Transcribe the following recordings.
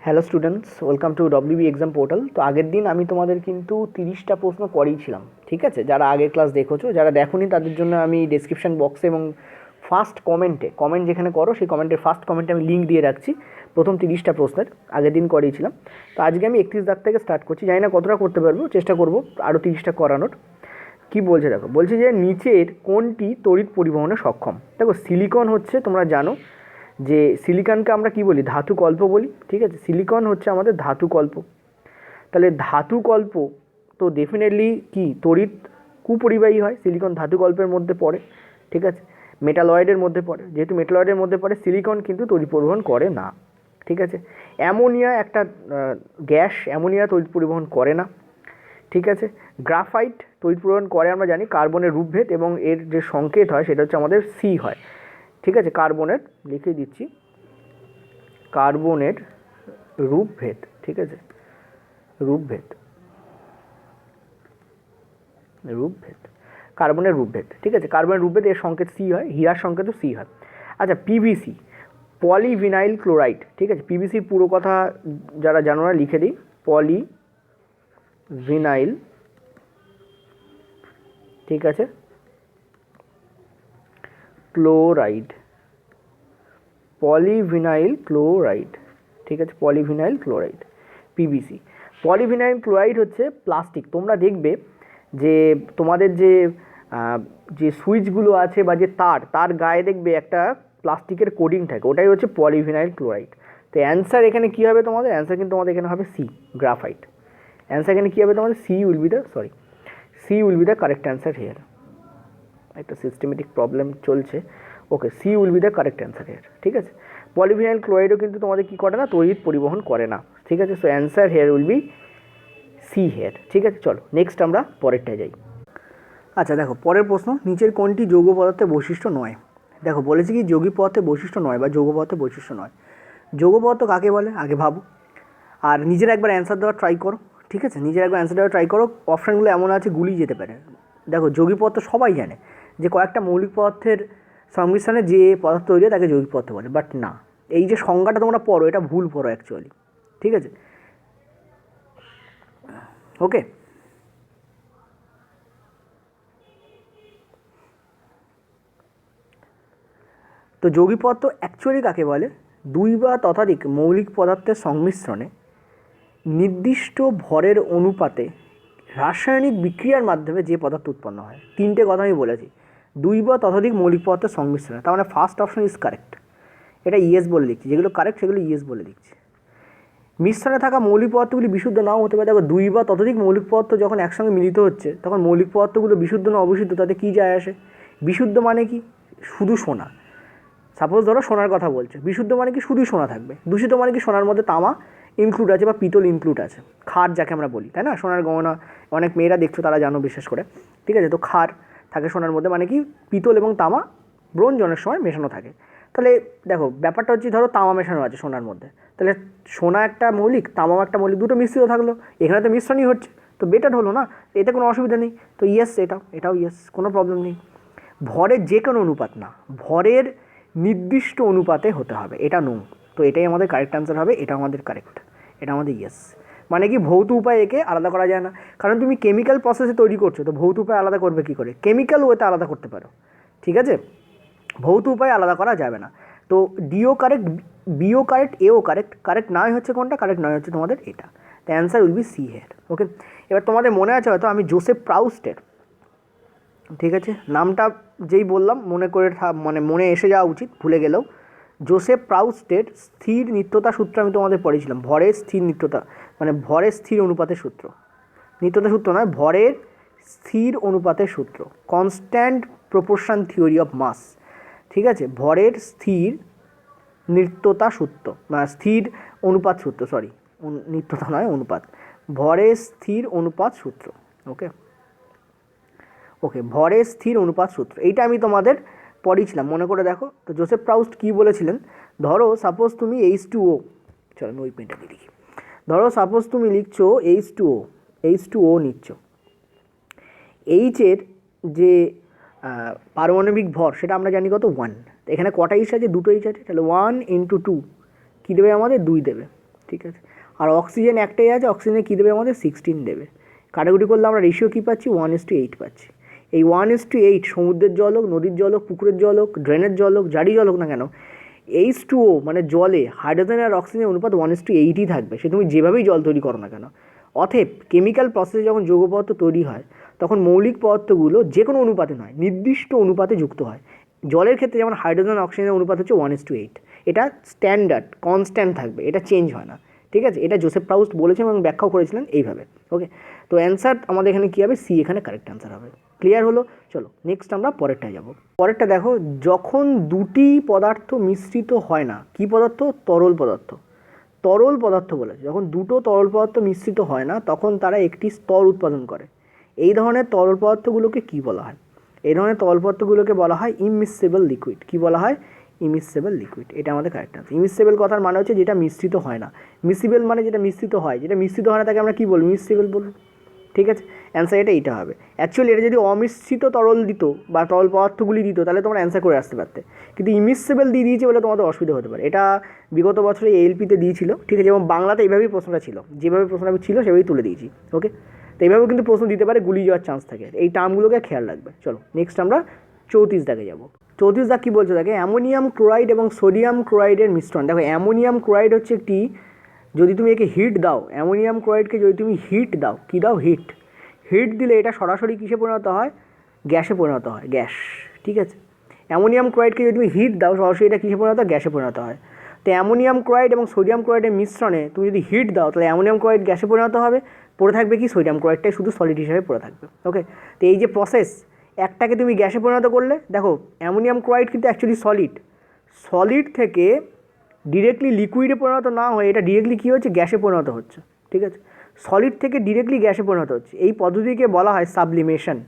Hello students, welcome to WB exam portal. তো আগের দিন আমি তোমাদের কিন্তু 30টা প্রশ্ন করিয়েছিলাম, ঠিক আছে? যারা আগের ক্লাস দেখেছো, যারা দেখোনি তাদের জন্য আমি ডেসক্রিপশন বক্সে এবং ফার্স্ট কমেন্ট যেখানে করো সেই কমেন্টের ফার্স্ট কমেন্টে আমি লিঙ্ক দিয়ে রাখছি প্রথম 30টা প্রশ্নের। আগের দিন করিয়েছিলাম, তো আজকে আমি 31 দাগ থেকে স্টার্ট করছি। জানি না কতটা করতে পারবো, চেষ্টা করবো আরও 30টা করানোর। কি বলছে দেখো, বলছে যে নিচের কোনটি তড়িৎ পরিবহনে সক্ষম। দেখো সিলিকন হচ্ছে, তোমরা জানো যে সিলিকনকে আমরা কি বলি, ধাতু কল্প বলি, ঠিক আছে? সিলিকন হচ্ছে আমাদের ধাতু কল্প। তাহলে ধাতু কল্প তো ডেফিনেটলি কি তড়িৎ কুপরিবাহী হয়, সিলিকন ধাতু কল্পের মধ্যে পড়ে, ঠিক আছে? মেটালয়েডের মধ্যে পড়ে, যেহেতু মেটালয়েডের মধ্যে পড়ে সিলিকন কিন্তু তড়িৎ পরিবহন করে না, ঠিক আছে? অ্যামোনিয়া একটা গ্যাস, অ্যামোনিয়া তড়িৎ পরিবহন করে না, ঠিক আছে? গ্রাফাইট তড়িৎ পরিবহন করে আমরা জানি, কার্বনের রূপভেদ এবং এর যে সংকেত হয় সেটা হচ্ছে আমাদের সি হয়, ঠিক আছে? কার্বনের লিখে দিচ্ছি, কার্বনের রূপভেদ, ঠিক আছে? রূপভেদ, রূপভেদ, কার্বনের রূপভেদ, ঠিক আছে? কার্বনের রূপভেদ এর সংকেত সি হয়, হীরার সংকেতও সি হয়। আচ্ছা, পিভিসি পলিভিনাইল ক্লোরাইড, ঠিক আছে? পিভিসির পুরো কথা যারা জানো না লিখে দিই, পলিভিনাইল, ঠিক আছে, ক্লোরাইড, পলিভিনাইল ক্লোরাইড, ঠিক আছে? Polyvinyl chloride, PVC. Polyvinyl chloride হচ্ছে প্লাস্টিক। তোমরা দেখবে যে তোমাদের যে যে সুইচগুলো আছে বা যে তার গায়ে দেখবে একটা প্লাস্টিকের কোডিং থাকে, ওটাই হচ্ছে পলিভিনাইল ক্লোরাইড। তো অ্যান্সার এখানে কী হবে তোমাদের? অ্যান্সার কিন্তু তোমাদের এখানে হবে সি, গ্রাফাইট। অ্যান্সার এখানে কী হবে তোমাদের? C will be the correct answer here. একটা সিস্টেমেটিক প্রবলেম চলছে, okay, C will be the correct answer here, ঠিক আছে? পলিভিনাইল ক্লোরাইডও কিন্তু তোমাদের কী করে না, তড়িৎ পরিবহন করে না, ঠিক আছে? So answer here will be C here, ঠিক আছে? চলো নেক্সট আমরা পরেরটায় যাই। আচ্ছা দেখো, পরের প্রশ্ন, নিচের কোনটি যৌগ পদার্থের বৈশিষ্ট্য নয়? দেখো বলেছে কি যৌগিক পদার্থের বৈশিষ্ট্য নয় বা যৌগ পদার্থের বৈশিষ্ট্য নয়। যৌগ পদার্থ কাকে বলে আগে ভাবো, আর নিজের একবার অ্যান্সার দেওয়ার ট্রাই করো, ঠিক আছে? নিজের একবার অ্যান্সার দেওয়ার ট্রাই করো। অপশানগুলো এমন আছে গুলিয়ে যেতে পারে। দেখো যৌগিক পদার্থ সবাই জানে যে কয়েকটা মৌলিক পদার্থের সংমিশ্রণে যে পদার্থ তৈরি হয় তাকে যৌগিক পদার্থ বলে, বাট না, এই যে সংজ্ঞাটা তোমরা পড়ো এটা ভুল পড়ো অ্যাকচুয়ালি, ঠিক আছে? ওকে, তো যৌগিক পদার্থ অ্যাকচুয়ালি কাকে বলে? দুই বা ততোধিক মৌলিক পদার্থের সংমিশ্রণে নির্দিষ্ট ভরের অনুপাতে রাসায়নিক বিক্রিয়ার মাধ্যমে যে পদার্থ উৎপন্ন হয়। তিনটে কথা আমি বলেছি, দুই বা ততোধিক মৌলিক পদার্থের সংমিশ্রণে, তার মানে ফার্স্ট অপশন ইজ কারেক্ট। এটা ইয়েস বলে লিখছি, যেগুলো কারেক্ট সেগুলো ইয়েস বলে লিখছি। মিশ্রণে থাকা মৌলিক পদার্থগুলি বিশুদ্ধ নাও হতে পারে। দেখো দুই বা ততোধিক মৌলিক পদার্থ যখন একসঙ্গে মিলিত হচ্ছে তখন মৌলিক পদার্থগুলো বিশুদ্ধ না অবিশুদ্ধ তাতে কী যায় আসে? বিশুদ্ধ মানে কি? শুধু সোনা। সাপোজ ধরো সোনার কথা বলছে, বিশুদ্ধ মানে কি? শুধুই সোনা থাকবে। দূষিত মানে কি? সোনার মধ্যে তামা ইনক্লুড আছে বা পিতল ইনক্লুড আছে, খার যাকে আমরা বলি, তাই না? সোনার গহনা অনেক মেয়েরা দেখছো, তারা জানো বিশেষ করে, ঠিক আছে? তো খার থাকে সোনার মধ্যে, মানে কি পিতল এবং তামা ব্রোঞ্জ অনেক সময় মেশানো থাকে। তাহলে দেখো ব্যাপারটা হচ্ছে, ধরো তামা মেশানো আছে সোনার মধ্যে, তাহলে সোনা একটা মৌলিক, তামাও একটা মৌলিক, দুটো মিশ্রিত থাকলো, এখানে তো মিশ্রণই হচ্ছে, তো বেটার হলো না, এতে কোনো অসুবিধা নেই। তো ইয়েস, এটাও ইয়েস, কোনো প্রবলেম নেই। ভরের যে কোনো অনুপাত না, ভরের নির্দিষ্ট অনুপাতে হতে হবে, এটা নো। তো এটাই আমাদের কারেক্ট অ্যান্সার হবে, এটা আমাদের কারেক্ট, এটা আমাদের ইয়েস। মানে কি ভৌত উপায় একে আলাদা করা যায় না, কারণ তুমি কেমিক্যাল প্রসেসে তৈরি করছো, তো ভৌত উপায় আলাদা করবে কী করে? কেমিক্যাল ওয়েতে আলাদা করতে পারো, ঠিক আছে? ভৌত উপায় আলাদা করা যাবে না। তো ডিও কারেক্ট, বিও কারেক্ট, এও কারেক্ট। কারেক্ট নয় হচ্ছে কোনটা? কারেক্ট নয় হচ্ছে তোমাদের এটা। The answer will be C here, okay? এবার তোমাদের মনে আছে হয়তো আমি জোসেফ প্রাউস্টের, ঠিক আছে, নামটা যেই বললাম মনে করে মানে মনে এসে যাওয়া উচিত, ভুলে গেলেও। জোসেফ প্রাউস্টের স্থির নিত্যতা সূত্র আমি তোমাদের পড়েছিলাম, ভরের স্থির নিত্যতা, মানে ভরের স্থির অনুপাতের সূত্র, নিত্যতা সূত্র নয়, ভরের স্থির অনুপাতের সূত্র, constant proportion theory of mass, ঠিক আছে? ভরের স্থির নিত্যতা সূত্র, স্থির অনুপাত সূত্র, সরি, নিত্যতা নয় অনুপাত, ভরের স্থির অনুপাত সূত্র, ওকে? ওকে, ভরের স্থির অনুপাত সূত্র, এইটা আমি তোমাদের পড়িয়েছিলাম, মনে করে দেখো। তো জোসেফ প্রাউস্ট কী বলেছিলেন, ধরো সাপোজ তুমি H2O, চলো আমি ওই পেনটা দিয়ে লিখি, ধরো সাপোজ তুমি লিখছো H2O নিচ্ছ, এইচের যে পারমাণবিক ভর সেটা আমরা জানি কত? 1। তো এখানে কটা ইস আছে? দুটো ইস আছে, তাহলে 1 × 2 কী দেবে আমাদের? 2 দেবে, ঠিক আছে। আর অক্সিজেন একটাই আছে, অক্সিজেনে কী দেবে আমাদের 16 দেবে। কাটাকুটি করলে আমরা রেশিও কী পাচ্ছি 1:8 পাচ্ছি। এই 1:8 সমুদ্রের জল হোক, নদীর জল হোক, পুকুরের জল হোক, ড্রেনের জল হোক, যারই জল হোক না কেন, H2O মানে জলে হাইড্রোজেন আর অক্সিজেনের অনুপাত 1:8ই থাকবে, সে তুমি যেভাবেই জল তৈরি করো না কেন। অতএব কেমিক্যাল প্রসেসে যখন যৌগ পদার্থ তৈরি হয় তখন মৌলিক পদার্থগুলো যে কোনো অনুপাতে নয়, নির্দিষ্ট অনুপাতে যুক্ত হয়। জলের ক্ষেত্রে যেমন হাইড্রোজেন অক্সিজেনের অনুপাত হচ্ছে 1:8, এটা স্ট্যান্ডার্ড কনস্ট্যান্ট থাকবে, এটা চেঞ্জ হয় না, ঠিক আছে। এটা জোসেফ প্রাউস্ট বলেছেন এবং ব্যাখ্যাও করেছিলেন এইভাবে। ওকে, তো অ্যান্সার আমাদের এখানে কী হবে, সি এখানে কারেক্ট অ্যান্সার হবে। ক্লিয়ার হলো? চলো নেক্সট আমরা পরেরটায় যাব। পরেরটা দেখো, যখন দুটি পদার্থ মিশ্রিত হয় না, কি পদার্থ? তরল পদার্থ। তরল পদার্থ বলেছে, যখন দুটো তরল পদার্থ মিশ্রিত হয় না তখন তারা একটি স্তর উৎপাদন করে। এই ধরনের তরল পদার্থগুলোকে কী বলা হয়? এই ধরনের তরল পদার্থগুলোকে বলা হয় ইমিসেবল লিকুইড। কী বলা হয়? ইমিসেবল লিকুইড। এটা আমাদের কারেক্ট আনসার। ইমিসেবল কথার মানে হচ্ছে যেটা মিশ্রিত হয় না, মিসিবল মানে যেটা মিশ্রিত হয়, যেটা মিশ্রিত হয় না তাকে আমরা কী বলবো? মিসিবল বলবো, ঠিক আছে। অ্যান্সার এইটা হবে। অ্যাকচুয়ালি এটা যদি অমিশ্রিত তরল দিত বা তরল পদার্থগুলি দিত তাহলে তোমরা অ্যান্সার করে আসতে পারতে, কিন্তু ইমিসেবল দিয়ে দিয়েছে বলে তোমাদের অসুবিধা হতে পারে। এটা বিগত বছরে এএলপিতে দিয়েছিল, ঠিক আছে, এবং বাংলাতে এইভাবেই প্রশ্নটা ছিল, যেভাবে প্রশ্নটা ছিল সেভাবেই তুলে দিয়েছি। ওকে, তো এইভাবেও কিন্তু প্রশ্ন দিতে পারে, গুলিয়ে যাওয়ার চান্স থাকে, এই টার্মগুলোকে খেয়াল রাখবে। চলো নেক্সট আমরা 34 দাগে যাবো। 34 দাগ কী বলছে দেখে, অ্যামোনিয়াম ক্লোরাইড এবং সোডিয়াম ক্লোরাইডের মিশ্রণ। দেখো অ্যামোনিয়াম ক্লোরাইড হচ্ছে একটি, যদি তুমি একে হিট দাও, অ্যামোনিয়াম ক্লোরাইডকে যদি তুমি হিট দাও, কী দাও? হিট। হিট দিলে এটা সরাসরি কিসে পরিণত হয়? গ্যাসে পরিণত হয়, গ্যাস, ঠিক আছে। অ্যামোনিয়াম ক্লোরাইডকে যদি তুমি হিট দাও সরাসরি এটা কিসে পরিণত হয়? গ্যাসে পরিণত হয়। তো অ্যামোনিয়াম ক্লোরাইড এবং সোডিয়াম ক্লোরাইডের মিশ্রণে তুমি যদি হিট দাও তাহলে অ্যামোনিয়াম ক্লোরাইড গ্যাসে পরিণত হবে, পড়ে থাকবে কি? সোডিয়াম ক্লোরাইডটাই শুধু সলিড হিসেবে পড়ে থাকবে। ওকে, তো এই যে প্রসেস, একটাকে তুমি গ্যাসে পরিণত করলে, দেখো অ্যামোনিয়াম ক্লোরাইড কিন্তু অ্যাকচুয়ালি সলিড, সলিড থেকে ডিরেক্টলি লিকুইডে পরিণত না হয়ে এটা ডিরেক্টলি কী হচ্ছে? গ্যাসে পরিণত হচ্ছে, ঠিক আছে। সলিড থেকে ডিরেক্টলি গ্যাসে পরিণত হচ্ছে, এই পদ্ধতিকে বলা হয় সাবলিমেশন।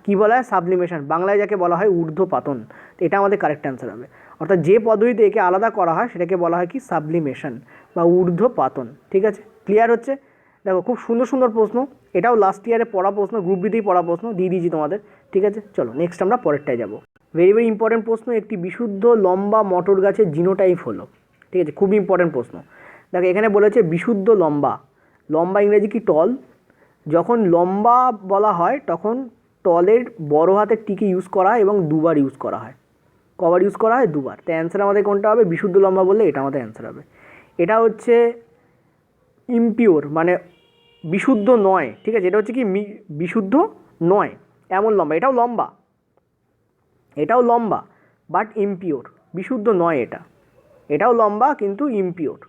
কী বলা হয়? সাবলিমেশন। বাংলায় যাকে বলা হয় ঊর্ধ্বপাতন। তো এটা আমাদের কারেক্ট অ্যান্সার হবে। অর্থাৎ যে পদ্ধতিতে একে আলাদা করা হয় সেটাকে বলা হয় কি? সাবলিমেশন বা ঊর্ধ্বপাতন, ঠিক আছে। ক্লিয়ার হচ্ছে? দেখো খুব সুন্দর সুন্দর প্রশ্ন, এটাও লাস্ট ইয়ারে পড়া প্রশ্ন, গ্রুপ বিতেই পড়া প্রশ্ন দিয়ে দিয়েছি তোমাদের, ঠিক আছে। চলো নেক্সট আমরা পরেরটায় যাব। ভেরি ভেরি ইম্পর্টেন্ট প্রশ্ন, একটি বিশুদ্ধ লম্বা মটর গাছের জিনোটাইপ হলো, ঠিক আছে, খুব ইম্পর্টেন্ট প্রশ্ন। দেখো এখানে বলেছে বিশুদ্ধ লম্বা, লম্বা ইংরেজি কি? টল। যখন লম্বা বলা হয় তখন টলের বড় হাতের টিকে ইউজ করা হয় এবং দুবার ইউজ করা হয়। কবার ইউজ করা হয়? দুবার। তো অ্যান্সার আমাদের কোনটা হবে? বিশুদ্ধ লম্বা বললে এটা আমাদের অ্যান্সার হবে। এটা হচ্ছে ইমপিওর, মানে বিশুদ্ধ নয়, ঠিক আছে। এটা হচ্ছে কি? বিশুদ্ধ নয় এমন লম্বা, এটাও লম্বা, এটাও লম্বা বাট ইমপিওর, বিশুদ্ধ নয় এটা, এটাও লম্বা কিন্তু ইমপিওর,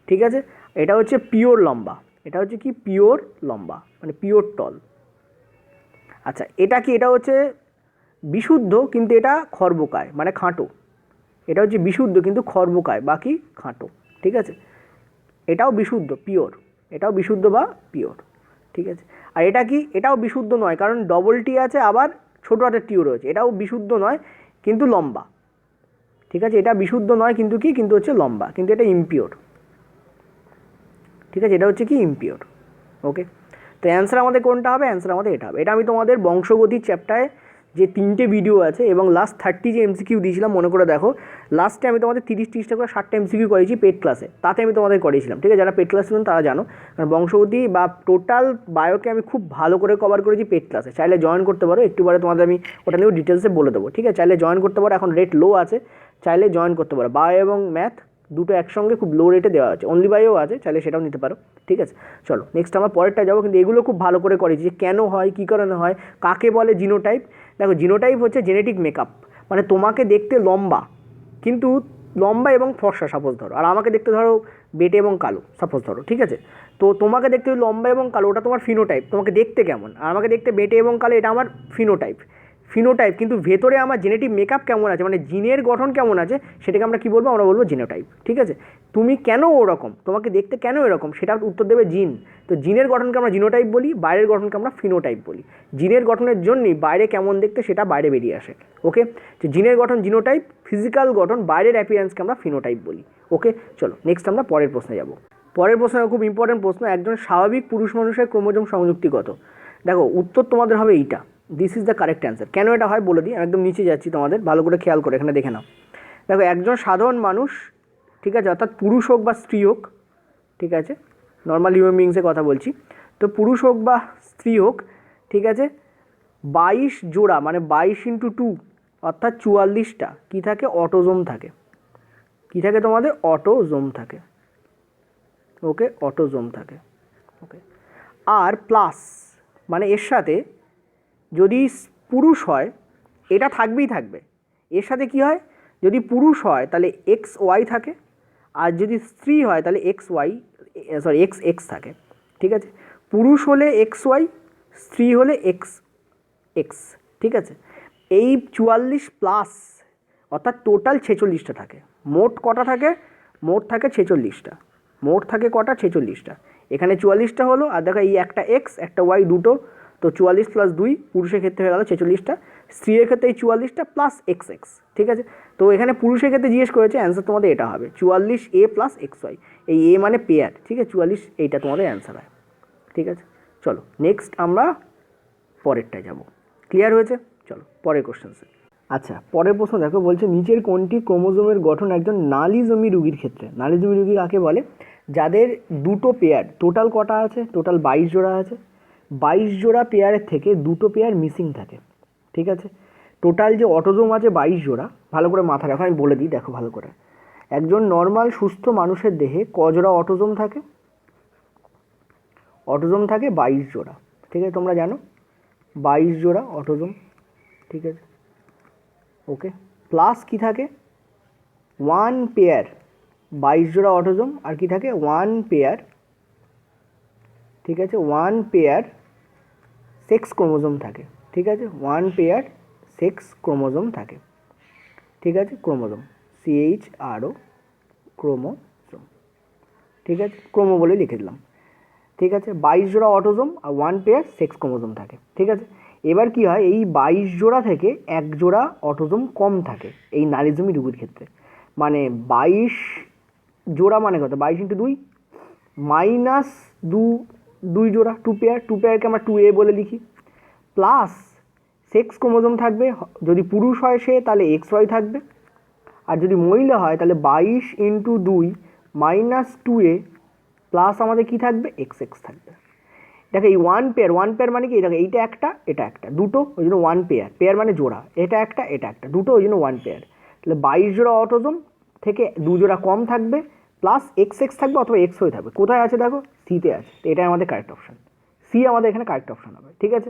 ঠিক আছে। এটা হচ্ছে পিওর লম্বা, এটা হচ্ছে কি? পিওর লম্বা মানে পিওর টল। আচ্ছা এটা কি? এটা হচ্ছে বিশুদ্ধ কিন্তু এটা খর্বকায় মানে খাঁটো, এটা হচ্ছে বিশুদ্ধ কিন্তু খর্বকায়, বাকি খাঁটো, ঠিক আছে। এটাও বিশুদ্ধ পিওর, এটাও বিশুদ্ধ বা পিওর, ঠিক আছে। আর এটা কি? এটাও বিশুদ্ধ নয়, কারণ ডবল টি আছে আবার ছোটো হাতের টিও রয়েছে, এটাও বিশুদ্ধ নয় কিন্তু লম্বা, ঠিক আছে। এটা বিশুদ্ধ নয় কিন্তু কি? কিন্তু হচ্ছে লম্বা, কিন্তু এটা ইমপিওর, ঠিক আছে। এটা হচ্ছে কি? ইমপিওর। ওকে, তো অ্যান্সার আমাদের কোনটা হবে? অ্যান্সার আমাদের এটা হবে। এটা আমি তোমাদের বংশগতির চ্যাপ্টারে যে 3টে ভিডিও আছে এবং লাস্ট 30 যে এমসিকিউ দিয়েছিলাম মনে করে দেখো, লাস্টে আমি তোমাদের 30-30টা করে 60টা এমসিকিউ করেছি পেড ক্লাসে, তাতে আমি তোমাদের করেছিলাম, ঠিক আছে। যারা পেড ক্লাস ছিলেন তারা জানো, কারণ বংশগতি বা টোটাল বায়োকে আমি খুব ভালো করে কভার করেছি পেড ক্লাসে। চাইলে জয়েন করতে পারো, একটু পরে তোমাদের আমি ওটা নিয়েও ডিটেলসে বলে দেবো, ঠিক আছে। চাইলে জয়েন করতে পারো, এখন রেট লো আছে, চাইলে জয়েন করতে পারো। বায়ো এবং ম্যাথ দুটো একসঙ্গে খুব লো রেটে দেওয়া আছে, অনলি বায়োও আছে, চাইলে সেটাও নিতে পারো, ঠিক আছে। চলো নেক্সট আমরা পরেরটা যাবো, কিন্তু এগুলো খুব ভালো করে করেছি যে কেন হয়, কী কারণে হয়, কাকে বলে জিনোটাইপ। দেখো জিনোটাইপ হচ্ছে জেনেটিক মেকআপ, মানে তোমাকে দেখতে লম্বা কিন্তু লম্বা এবং ফর্সা সাপোজ ধরো, আর আমাকে দেখতে ধরো বেটে এবং কালো সাপোজ ধরো, ঠিক আছে। তো তোমাকে দেখতে লম্বা এবং কালো ওটা তোমার ফিনোটাইপ, তোমাকে দেখতে কেমন, আর আমাকে দেখতে বেটে এবং কালো এটা আমার ফিনোটাইপ, ফিনোটাইপ। কিন্তু ভেতরে আমার জেনেটিক মেকআপ কেমন আছে, মানে জিনের গঠন কেমন আছে, সেটাকে আমরা কী বলবো? আমরা বলবো জিনোটাইপ, ঠিক আছে। তুমি কেন ওরকম, তোমাকে দেখতে কেন এরকম, সেটা উত্তর দেবে জিন। তো জিনের গঠনকে আমরা জিনোটাইপ বলি, বাইরের গঠনকে আমরা ফিনোটাইপ বলি। জিনের গঠনের জন্যই বাইরে কেমন দেখতে সেটা বাইরে বেরিয়ে আসে। ওকে, তো জিনের গঠন জিনোটাইপ, ফিজিক্যাল গঠন বাইরের অ্যাপিয়ারেন্সকে আমরা ফিনোটাইপ বলি। ওকে, চলো নেক্সট আমরা পরের প্রশ্নে যাব। পরের প্রশ্ন খুব ইম্পর্টেন্ট প্রশ্ন, একজন স্বাভাবিক পুরুষ মানুষের ক্রোমোজোম সংযুক্তি কত? দেখো উত্তর তোমাদের হবে এইটা, this is the correct answer. কেন এটা হয় বলে দিই, একদম নিচে যাচ্ছি, তোমাদের ভালো করে খেয়াল করে এখানে দেখে নাও। দেখো একজন সাধারণ মানুষ, ঠিক আছে, অর্থাৎ পুরুষ হোক বা স্ত্রী হোক, ঠিক আছে, নর্মাল হিউম্যান বিংসের কথা বলছি। তো পুরুষ হোক বা স্ত্রী হোক, ঠিক আছে, 22 জোড়া মানে 22 × 2 অর্থাৎ 44টা কী থাকে, অটোজোম থাকে। কী থাকে তোমাদের, অটোজোম থাকে। ওকে, অটোজোম থাকে। ওকে, আর প্লাস মানে এর সাথে যদি পুরুষ হয় এটা থাকবেই থাকবে। এর সাথে কি হয়, যদি পুরুষ হয় তাহলে XY থাকে, আর যদি স্ত্রী হয় তাহলে XX থাকে। ঠিক আছে, পুরুষ হলে XY, স্ত্রী হলে XX। ঠিক আছে, এই 44 প্লাস অর্থাৎ টোটাল 46টা থাকে। মোট কটা থাকে, মোট থাকে 46টা। মোট থাকে কটা, 46টা। এখানে 44টা হলো, আর দেখো এই একটা X একটা Y দুটো, তো 44 + 2 পুরুষের ক্ষেত্রে হয়ে গেল 46টা, স্ত্রীর ক্ষেত্রে এই 44টা প্লাস XX। ঠিক আছে, তো এখানে পুরুষের ক্ষেত্রে জিজ্ঞেস করেছে, অ্যান্সার তোমাদের এটা হবে 44A + XY। এই A মানে পেয়ার। ঠিক আছে, 44 এইটা তোমাদের অ্যান্সার হয়। ঠিক আছে, চলো নেক্সট আমরা পরেরটায় যাব। ক্লিয়ার হয়েছে? চলো পরের কোশ্চেন্সে। আচ্ছা, পরের প্রশ্ন দেখো, বলছে নিচের কোনটি ক্রোমোজোমের গঠন একজন নালীজমি রোগীর ক্ষেত্রে? নালীজমি রোগী কাকে বলে? যাদের দুটো পেয়ার, টোটাল কটা আছে, টোটাল 22 জোড়া আছে, 22 জোড়া পেয়ারের থেকে দুটো পেয়ার মিসিং থাকে। ঠিক আছে, টোটাল যে অটোজোম আছে 22 জোড়া, ভালো করে মাথায় রাখো, আমি বলে দিই, দেখো ভালো করে। একজন নর্মাল সুস্থ মানুষের দেহে কজোড়া অটোজোম থাকে? অটোজোম থাকে 22 জোড়া। ঠিক আছে, তোমরা জানো 22 জোড়া অটোজোম। ঠিক আছে, ওকে, প্লাস কি থাকে, 1 পেয়ার, 22 জোড়া অটোজোম, আর কি থাকে 1 পেয়ার। ঠিক আছে, 1 পেয়ার সেক্স ক্রোমোজোম থাকে। ঠিক আছে, 1 পেয়ার সেক্স ক্রোমোজোম থাকে। ঠিক আছে, ক্রোমোজোম, CHRO, ক্রোমোজোম। ঠিক আছে, ক্রোমো বলে লিখে দিলাম। ঠিক আছে, 22 জোড়া অটোজোম আর 1 পেয়ার সেক্স ক্রোমোজোম থাকে। ঠিক আছে, এবার কি হয়, এই 22 জোড়া থেকে 1 জোড়া অটোজোম কম থাকে এই নালীজমি রোগীর ক্ষেত্রে। মানে 22 জোড়া মানে কত, 22 × 2 মাইনাস 2 জোড়া, 2 পেয়ার, 2 পেয়ারকে আমরা 2A বলে লিখি, প্লাস সেক্স ক্রোমোজোম থাকবে। যদি পুরুষ হয় সে তাহলে XY থাকবে, আর যদি মহিলা হয় তাহলে 22 × 2 মাইনাস 2A প্লাস আমাদের কি থাকবে, XX থাকবে। দেখো এই 1 পেয়ার, 1 পেয়ার মানে কি, দেখো এইটা একটা এটা একটা, দুটো, ওই জন্য 1 পেয়ার। পেয়ার মানে জোড়া, এটা একটা এটা একটা, দুটো, ওই জন্য 1 পেয়ার। তাহলে 22 জোড়া অটোজোম থেকে 2 জোড়া কম থাকবে, প্লাস XX থাকবে অথবা XY থাকবে। কোথায় আছে দেখো, সিতে আছে। তো এটাই আমাদের কারেক্ট অপশান, সি আমাদের এখানে কারেক্ট অপশান হবে। ঠিক আছে,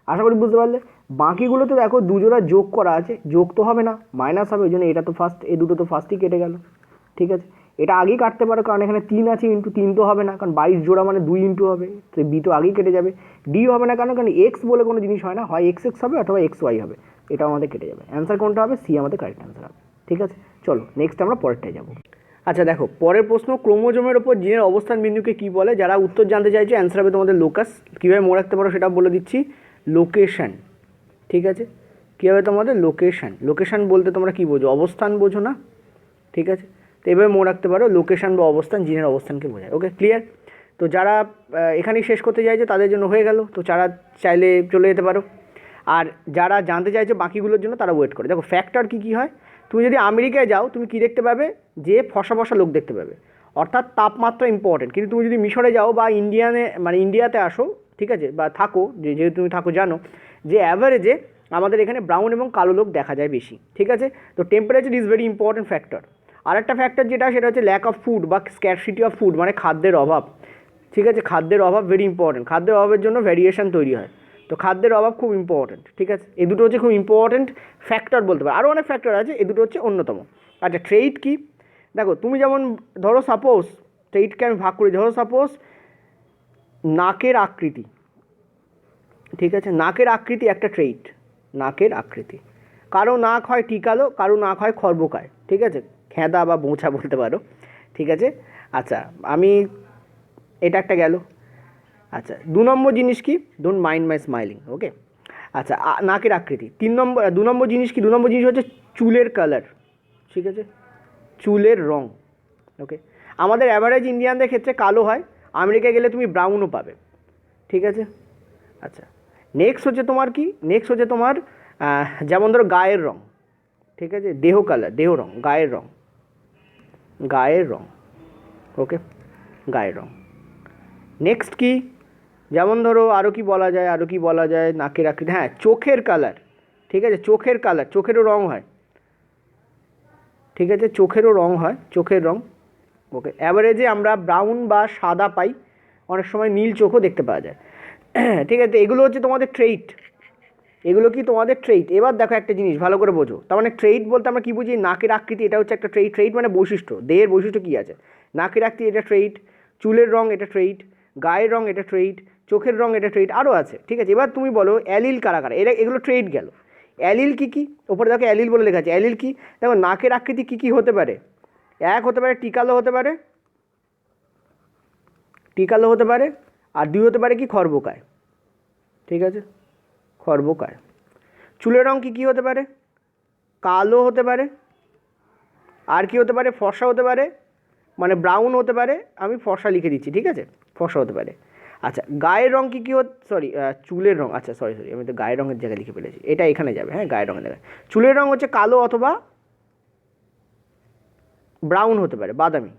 আশা করি বুঝতে পারলে। বাকিগুলোতে দেখো 2 জোড়া যোগ করা আছে, যোগ তো হবে না, মাইনাস হবে, ওই জন্য এটা তো ফার্স্ট, এই দুটো তো ফার্স্টই কেটে গেল। ঠিক আছে, এটা আগেই কাটতে পারো, কারণ এখানে 3 আছে, ইন্টু 3 তো হবে না, কারণ 22 জোড়া মানে 2 ইন্টু হবে, তো বি তো আগেই কেটে যাবে। ডি হবে না, কারণ এক্স বলে কোনো জিনিস হয় না, হয় XX হবে অথবা XY হবে, এটাও আমাদের কেটে যাবে। অ্যান্সার কোনটা হবে, সি আমাদের কারেক্ট অ্যান্সার হবে। ঠিক আছে, চলো নেক্সট আমরা পরেরটায় যাব। আচ্ছা দেখো, পরের প্রশ্ন, ক্রোমোজোমের ওপর জিনের অবস্থান বিন্দুকে কি বলে? যারা উত্তর জানতে চাইছো, অ্যান্সার হবে তোমাদের লোকাস। কীভাবে মনে রাখতে পারো সেটা বলে দিচ্ছি, লোকেশন। ঠিক আছে, কী হবে তোমাদের, লোকেশন। লোকেশন বলতে তোমরা কী বোঝো, অবস্থান বোঝো না? ঠিক আছে, তো এভাবে মনে রাখতে পারো, লোকেশন বা অবস্থান জিনের অবস্থানকে বোঝায়। ওকে, ক্লিয়ার? তো যারা এখানেই শেষ করতে চাইছে তাদের জন্য হয়ে গেল, তো যারা চাইলে চলে যেতে পারো। আর যারা জানতে চাইছে বাকিগুলোর জন্য তারা ওয়েট করে। দেখো ফ্যাক্টর কী কী হয়, তুমি যদি আমেরিকায় যাও তুমি কী দেখতে পাবে, যে ফসা ফসা লোক দেখতে পাবে, অর্থাৎ তাপমাত্রা ইম্পর্টেন্ট। কিন্তু তুমি যদি মিশরে যাও বা ইন্ডিয়াতে আসো, ঠিক আছে, বা থাকো, যেহেতু তুমি থাকো জানো যে অ্যাভারেজে আমাদের এখানে ব্রাউন এবং কালো লোক দেখা যায় বেশি। ঠিক আছে, তো temperature is very important factor. আর একটা ফ্যাক্টর যেটা, সেটা হচ্ছে ল্যাক অফ ফুড বা স্ক্যারসিটি অফ ফুড, মানে খাদ্যের অভাব। ঠিক আছে, খাদ্যের অভাব ভেরি ইম্পর্টেন্ট, খাদ্যের অভাবের জন্য ভ্যারিয়েশন তৈরি হয়। তো খাদ্যের অভাব খুব ইম্পর্টেন্ট। ঠিক আছে, এই দুটো হচ্ছে খুব ইম্পর্টেন্ট ফ্যাক্টর বলতে পারো, আরও অনেক ফ্যাক্টর আছে, এই দুটো হচ্ছে অন্যতম। আচ্ছা, ট্রেইট কি? দেখো তুমি যেমন ধরো সাপোজ, ট্রেইটকে আমি ভাগ করি, ধরো সাপোজ নাকের আকৃতি। ঠিক আছে, নাকের আকৃতি একটা ট্রেইট, নাকের আকৃতি। কারো নাক হয় টিকালো, কারো নাক হয় খর্বকায়। ঠিক আছে, খেঁদা বা বোঁচা বলতে পারো। ঠিক আছে, আচ্ছা আমি এটা একটা গেল। আচ্ছা, 2 নম্বর জিনিস কি, ডোন্ট মাইন্ড মাই স্মাইলিং। ওকে, আচ্ছা নাকের আকৃতি। 2 নম্বর জিনিস কি, 2 নম্বর জিনিস হচ্ছে চুলের কালার। ঠিক আছে, চুলের রং। ওকে, আমাদের অ্যাভারেজ ইন্ডিয়ানদের ক্ষেত্রে কালো হয়, আমেরিকায় গেলে তুমি ব্রাউনও পাবে। ঠিক আছে, আচ্ছা নেক্সট হচ্ছে তোমার কি, নেক্সট হচ্ছে তোমার যেমন ধরো গায়ের রং। ঠিক আছে, দেহ কালার, দেহ রং, গায়ের রং, গায়ের রং। ওকে, গায়ের রং। নেক্সট কি, যেমন ধরো আরও কি বলা যায়, নাকের আকৃতি, হ্যাঁ চোখের কালার, ঠিক আছে, চোখের কালার, চোখেরও রং হয়, ঠিক আছে, চোখেরও রং হয়, চোখের রং। ওকে, অ্যাভারেজে আমরা ব্রাউন বা সাদা পাই, অনেক সময় নীল চোখও দেখতে পাওয়া যায়। ঠিক আছে, এগুলো হচ্ছে তোমাদের ট্রেইট, এগুলো কি তোমাদের ট্রেইট। এবার দেখো একটা জিনিস ভালো করে বোঝো, তার মানে ট্রেইট বলতে আমরা কী বুঝি, নাকের আকৃতি এটা হচ্ছে একটা ট্রেইট, ট্রেইট মানে বৈশিষ্ট্য, দেহের বৈশিষ্ট্য কী আছে, নাকের আকৃতি এটা ট্রেইট, চুলের রং এটা ট্রেইট, গায়ের রং এটা ট্রেইট, চোখের রং এটা ট্রেইট, আরও আছে, ঠিক আছে। এবার তুমি বলো অ্যালিল কারা কারা, এগুলো ট্রেইট গেল। অ্যালিল কী কী, ওপরে দেখো অ্যালিল বলে লেখা আছে, অ্যালিল কি দেখো, নাকের আকৃতি কী কী হতে পারে, এক হতে পারে টিকালো হতে পারে, টিকালো হতে পারে, আর দুই হতে পারে কি খরবোকায়, ঠিক আছে, খরবোকায়। চুলের রং কী কী হতে পারে, কালো হতে পারে, আর কি হতে পারে, ফর্সা হতে পারে, মানে ব্রাউন হতে পারে, আমি ফর্সা লিখে দিচ্ছি, ঠিক আছে, ফর্সা হতে পারে। আচ্ছা গায়ের রং কী কী সরি চুলের রং, আচ্ছা সরি আমি তো গায়ের রঙের জায়গায় লিখে ফেলেছি, এটা এখানে যাবে, হ্যাঁ গায়ের রঙের জায়গায়। চুলের রং হচ্ছে কালো অথবা ব্রাউন হতে পারে, বাদামি,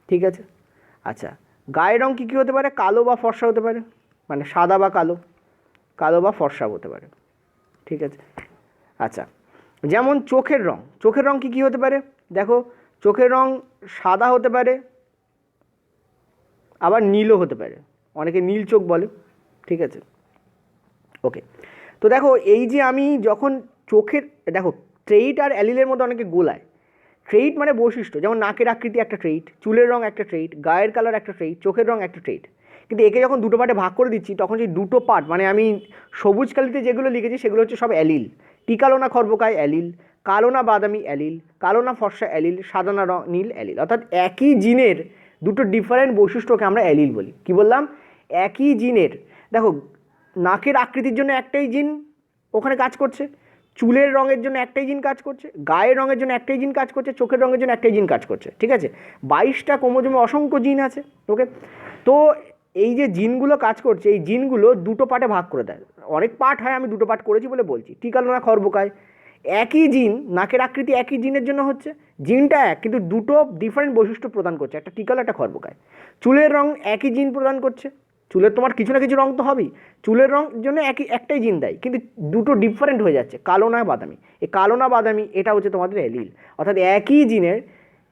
ঠিক আছে। আচ্ছা গায়ের রং কী কী হতে পারে, কালো বা ফর্সা হতে পারে, মানে সাদা বা কালো, কালো বা ফর্সা হতে পারে, ঠিক আছে। আচ্ছা যেমন চোখের রং, চোখের রং কী কী হতে পারে, দেখো চোখের রং সাদা হতে পারে, আবার নীলও হতে পারে, অনেকে নীল চোখ বলে, ঠিক আছে। ওকে, তো দেখো এই যে আমি যখন চোখের, দেখো ট্রেইট আর অ্যালিলের মধ্যে অনেকে গোলায়, ট্রেইট মানে বৈশিষ্ট্য, যেমন নাকের আকৃতি একটা ট্রেইট, চুলের রং একটা ট্রেইট, গায়ের কালার একটা ট্রেইট, চোখের রং একটা ট্রেইট। কিন্তু একে যখন দুটো পার্টে ভাগ করে দিচ্ছি, তখন সেই দুটো পার্ট, মানে আমি সবুজ কালিতে যেগুলো লিখেছি সেগুলো হচ্ছে সব অ্যালিল, টিকালো না খরবোকায় অ্যালিল, কালো না বাদামি অ্যালিল, কালো না ফর্সা অ্যালিল, সাদা না নীল অ্যালিল। অর্থাৎ একই জিনের দুটো ডিফারেন্ট বৈশিষ্ট্যকে আমরা অ্যালিল বলি। কি বললাম, একই জিনের, দেখো নাকের আকৃতির জন্য একটাই জিন ওখানে কাজ করছে, চুলের রঙের জন্য একটাই জিন কাজ করছে, গায়ের রঙের জন্য একটাই জিন কাজ করছে, চোখের রঙের জন্য একটাই জিন কাজ করছে, ঠিক আছে। 22টা ক্রোমোজোমে অসংখ্য জিন আছে, ওকে। তো এই যে জিনগুলো কাজ করছে, এই জিনগুলো দুটো পার্টে ভাগ করে দেয়, অনেক পার্ট হয়, আমি দুটো পার্ট করেছি বলে বলছি। টিকালো না খরবোকায়, একই জিন, নাকের আকৃতি একই জিনের জন্য হচ্ছে, জিনটা এক কিন্তু দুটো ডিফারেন্ট বৈশিষ্ট্য প্রদান করছে, একটা টিকালো একটা খরবোকায়। চুলের রং একই জিন প্রদান করছে, চুলের তোমার কিছু না কিছু রং তো হবেই, চুলের রং জন্য একটাই জিন দেয়, কিন্তু দুটো ডিফারেন্ট হয়ে যাচ্ছে, কালো না বাদামি। এই কালো না বাদামি এটা হচ্ছে তোমাদের অ্যালিল, অর্থাৎ একই জিনের,